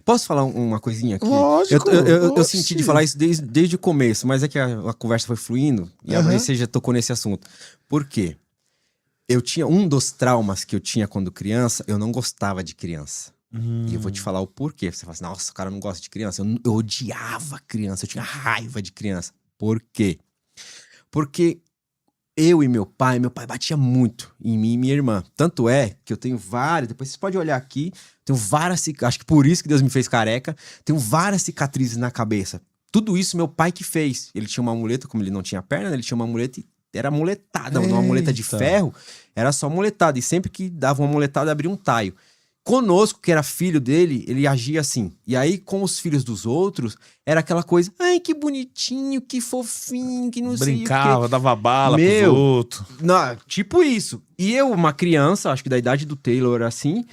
Speaker 1: Posso falar uma coisinha aqui?
Speaker 2: Lógico,
Speaker 1: Eu
Speaker 2: oxi.
Speaker 1: senti de falar isso desde o começo, mas é que a conversa foi fluindo e aí você já tocou nesse assunto. Por quê? Eu tinha um dos traumas que eu tinha quando criança, eu não gostava de criança. E eu vou te falar o porquê. Você fala assim, nossa, o cara não gosta de criança. Eu odiava criança, eu tinha raiva de criança. Por quê? Porque eu e meu pai batia muito em mim e minha irmã. Tanto é que eu tenho várias, depois vocês podem olhar aqui, tenho várias, acho que por isso que Deus me fez careca, tenho várias cicatrizes na cabeça. Tudo isso meu pai que fez. Ele tinha uma muleta, como ele não tinha perna, ele tinha uma muleta e era muletada, uma muleta de ferro, era só muletada. E sempre que dava uma muletada, abria um taio. Conosco, que era filho dele, ele agia assim. E aí, com os filhos dos outros, era aquela coisa, ai, que bonitinho, que fofinho, que não sei o quê.
Speaker 2: Brincava, dava bala
Speaker 1: Meu,
Speaker 2: pros outros.
Speaker 1: Não, tipo isso. E eu, uma criança, acho que da idade do Taylor, assim,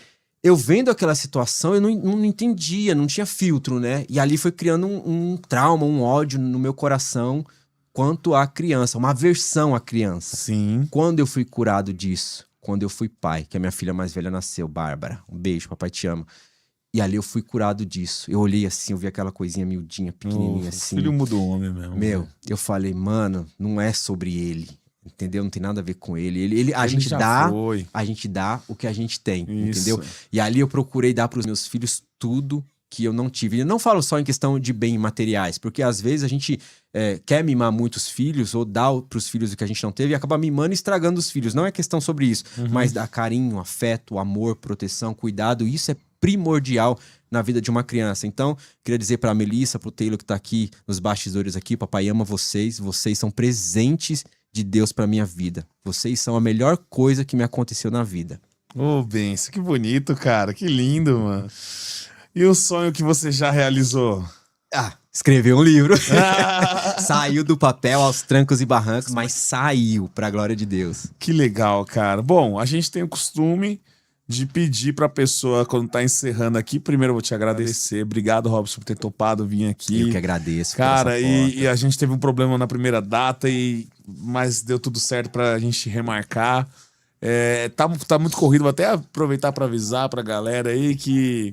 Speaker 1: eu vendo aquela situação, eu não entendia, não tinha filtro, né? E ali foi criando um trauma, um ódio no meu coração quanto à criança, uma aversão à criança.
Speaker 2: Sim.
Speaker 1: Quando eu fui curado disso, quando eu fui pai, que a minha filha mais velha nasceu, Bárbara, um beijo, papai te ama. E ali eu fui curado disso. Eu olhei assim, eu vi aquela coisinha miudinha, pequenininha assim.
Speaker 2: O filho muda o homem mesmo.
Speaker 1: Meu, eu falei, mano, não é sobre ele, entendeu? Não tem nada a ver com ele. A gente dá o que a gente tem, entendeu? E ali eu procurei dar pros meus filhos tudo que eu não tive. Eu não falo só em questão de bem materiais, porque às vezes a gente quer mimar muitos filhos ou dar pros filhos o que a gente não teve e acaba mimando e estragando os filhos. Não é questão sobre isso, mas dar carinho, afeto, amor, proteção, cuidado, isso é primordial na vida de uma criança. Então, queria dizer pra Melissa, pro Taylor que tá aqui nos bastidores aqui, papai ama vocês, vocês são presentes de Deus pra minha vida. Vocês são a melhor coisa que me aconteceu na vida.
Speaker 2: Ô, benção, que bonito, cara. Que lindo, mano. E o sonho que você já realizou?
Speaker 1: Escreveu um livro. Saiu do papel aos trancos e barrancos, mas saiu, pra glória de Deus.
Speaker 2: Que legal, cara. Bom, a gente tem o costume de pedir pra pessoa, quando tá encerrando aqui, primeiro eu vou te agradecer. Obrigado, Robson, por ter topado vir aqui.
Speaker 1: Eu que agradeço.
Speaker 2: Cara, e a gente teve um problema na primeira data, mas deu tudo certo pra gente remarcar. Tá muito corrido, vou até aproveitar pra avisar pra galera aí que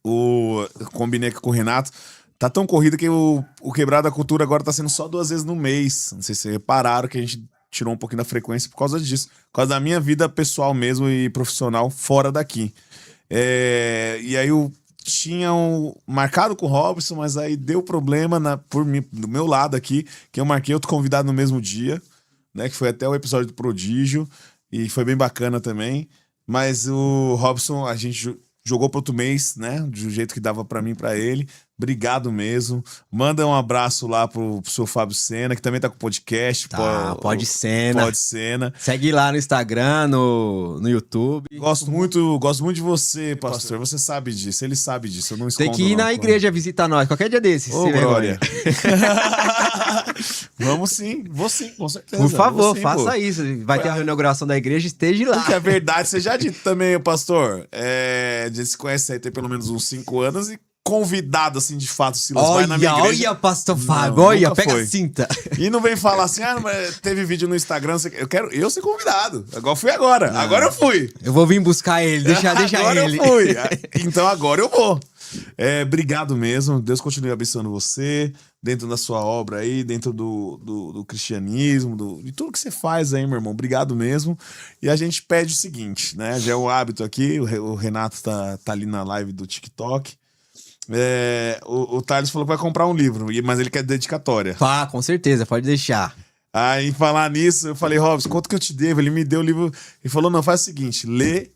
Speaker 2: eu combinei com o Renato. Tá tão corrido que o Quebrada Cultura agora tá sendo só 2 vezes no mês. Não sei se vocês repararam que a gente tirou um pouquinho da frequência por causa disso. Por causa da minha vida pessoal mesmo e profissional fora daqui. E aí eu tinha marcado com o Robson, mas aí deu problema do meu lado aqui, que eu marquei outro convidado no mesmo dia, né? Que foi até o episódio do Prodígio. E foi bem bacana também. Mas o Robson, a gente jogou para outro mês, né? Do jeito que dava para mim e para ele. Obrigado mesmo. Manda um abraço lá pro seu Fábio Sena, que também tá com podcast.
Speaker 1: Pode Sena.
Speaker 2: Pode Sena.
Speaker 1: Segue lá no Instagram, no YouTube.
Speaker 2: Gosto muito de você, pastor. Você sabe disso, ele sabe disso. Eu não escondo.
Speaker 1: Tem que ir na igreja visitar nós, qualquer dia desses.
Speaker 2: Ô, glória. Vamos sim, vou sim, com certeza.
Speaker 1: Por favor,
Speaker 2: sim,
Speaker 1: faça isso. Vai ter a inauguração da igreja, esteja lá.
Speaker 2: Porque é verdade, você já disse também, pastor. A gente se conhece aí tem pelo menos uns 5 anos e convidado, assim, de fato, Silas vai na minha igreja.
Speaker 1: Olha, pastor Fábio, olha, pega a cinta.
Speaker 2: E não vem falar assim, mas teve vídeo no Instagram, eu quero eu ser convidado. Agora fui agora. Não. Agora eu fui.
Speaker 1: Eu vou vir buscar ele, deixa
Speaker 2: agora
Speaker 1: ele.
Speaker 2: Eu fui. Então agora eu vou. Obrigado mesmo. Deus continue abençoando você, dentro da sua obra aí, dentro do cristianismo, de tudo que você faz aí, meu irmão. Obrigado mesmo. E a gente pede o seguinte, né? Já é o hábito aqui, o Renato tá ali na live do TikTok. O Thales falou que vai comprar um livro, mas ele quer dedicatória.
Speaker 1: Com certeza, pode deixar.
Speaker 2: Aí, falar nisso, eu falei, Robson, quanto que eu te devo? Ele me deu o livro e falou, não, faz o seguinte, lê,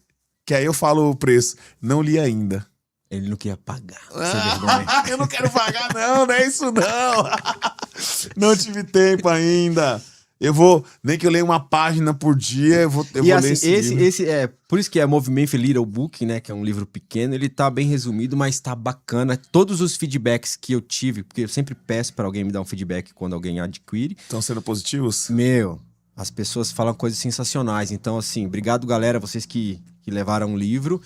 Speaker 2: que aí eu falo o preço. Não li ainda.
Speaker 1: Ele não queria pagar.
Speaker 2: Eu não quero pagar, não é isso não. Não tive tempo ainda. Nem que eu leia uma página por dia, eu vou
Speaker 1: ler
Speaker 2: assim,
Speaker 1: esse por isso que é Movimento Little Book, né, que é um livro pequeno, ele tá bem resumido, mas tá bacana. Todos os feedbacks que eu tive, porque eu sempre peço pra alguém me dar um feedback quando alguém adquire.
Speaker 2: Estão sendo positivos?
Speaker 1: As pessoas falam coisas sensacionais. Então, assim, obrigado, galera, vocês que levaram o livro.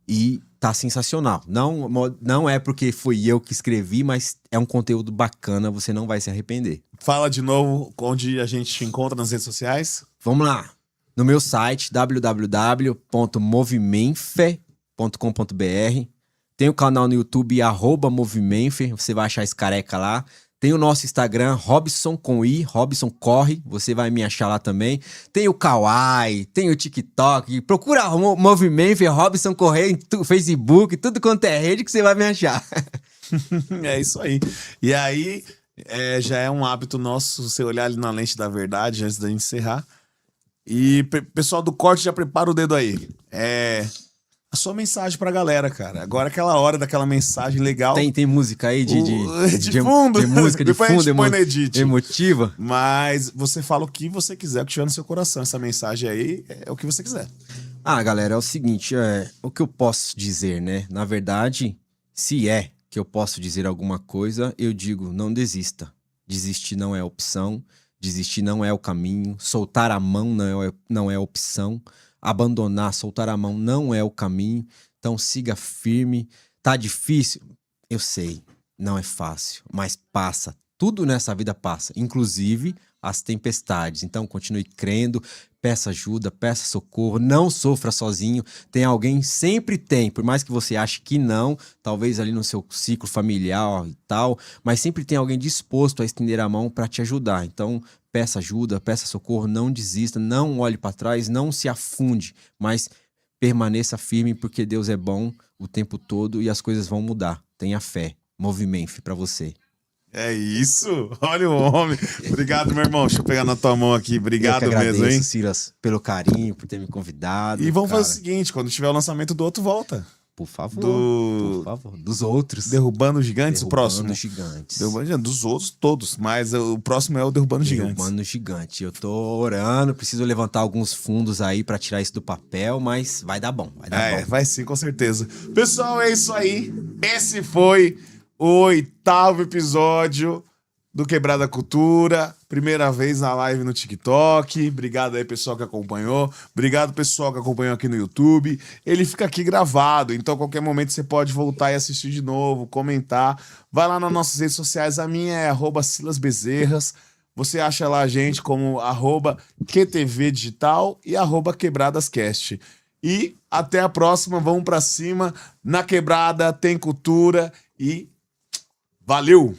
Speaker 1: E tá sensacional. Não é porque fui eu que escrevi, mas é um conteúdo bacana, você não vai se arrepender.
Speaker 2: Fala de novo onde a gente te encontra nas redes sociais.
Speaker 1: Vamos lá. No meu site, www.movimenfe.com.br. Tem o canal no YouTube, @movimenfe, você vai achar esse careca lá. Tem o nosso Instagram, Robson com I, Robson Corre, você vai me achar lá também. Tem o Kawaii, tem o TikTok, procura o Movimento, Robson Corre em Facebook, tudo quanto é rede que você vai me achar.
Speaker 2: É isso aí. E aí, já é um hábito nosso você olhar ali na lente da verdade antes da gente encerrar. E pessoal do corte, já prepara o dedo aí. A sua mensagem pra galera, cara. Agora é aquela hora daquela mensagem legal.
Speaker 1: Tem música aí de
Speaker 2: fundo.
Speaker 1: De música de
Speaker 2: depois
Speaker 1: fundo,
Speaker 2: a gente põe no edit.
Speaker 1: Emotiva.
Speaker 2: Mas você fala o que você quiser, o que tiver no seu coração. Essa mensagem aí é o que você quiser.
Speaker 1: Galera, é o seguinte, o que eu posso dizer, né? Na verdade, se é que eu posso dizer alguma coisa, eu digo, não desista. Desistir não é opção, desistir não é o caminho, soltar a mão não é opção. Abandonar, soltar a mão não é o caminho. Então siga firme. Tá difícil? Eu sei, não é fácil, mas passa. Tudo nessa vida passa, inclusive as tempestades. Então continue crendo, peça ajuda, peça socorro, não sofra sozinho. Tem alguém, sempre tem, por mais que você ache que não, talvez ali no seu ciclo familiar e tal, mas sempre tem alguém disposto a estender a mão para te ajudar. Então peça ajuda, peça socorro, não desista, não olhe para trás, não se afunde, mas permaneça firme porque Deus é bom o tempo todo e as coisas vão mudar. Tenha fé. Movimento para você.
Speaker 2: É isso. Olha o homem. Obrigado, meu irmão. Deixa eu pegar na tua mão aqui. Obrigado
Speaker 1: eu que agradeço,
Speaker 2: mesmo, hein?
Speaker 1: Silas, pelo carinho, por ter me convidado.
Speaker 2: E vamos fazer o seguinte, quando tiver o lançamento do outro, volta.
Speaker 1: Por favor.
Speaker 2: Do-
Speaker 1: Por favor. Dos outros.
Speaker 2: Derrubando Gigantes, o próximo.
Speaker 1: Gigantes.
Speaker 2: Derrubando Gigantes, dos outros todos, mas o próximo é o Derrubando Gigantes.
Speaker 1: Derrubando Gigante. Eu tô orando, preciso levantar alguns fundos aí pra tirar isso do papel, mas vai dar bom. Vai dar bom.
Speaker 2: Vai sim, com certeza. Pessoal, é isso aí. Esse foi o 8º episódio do Quebrada Cultura. Primeira vez na live no TikTok. Obrigado aí, pessoal que acompanhou. Obrigado, pessoal que acompanhou aqui no YouTube. Ele fica aqui gravado, então a qualquer momento você pode voltar e assistir de novo, comentar. Vai lá nas nossas redes sociais. A minha é @silasbezerras. Você acha lá a gente como @QTV Digital e @QuebradasCast. E até a próxima. Vamos pra cima. Na Quebrada tem cultura e valeu!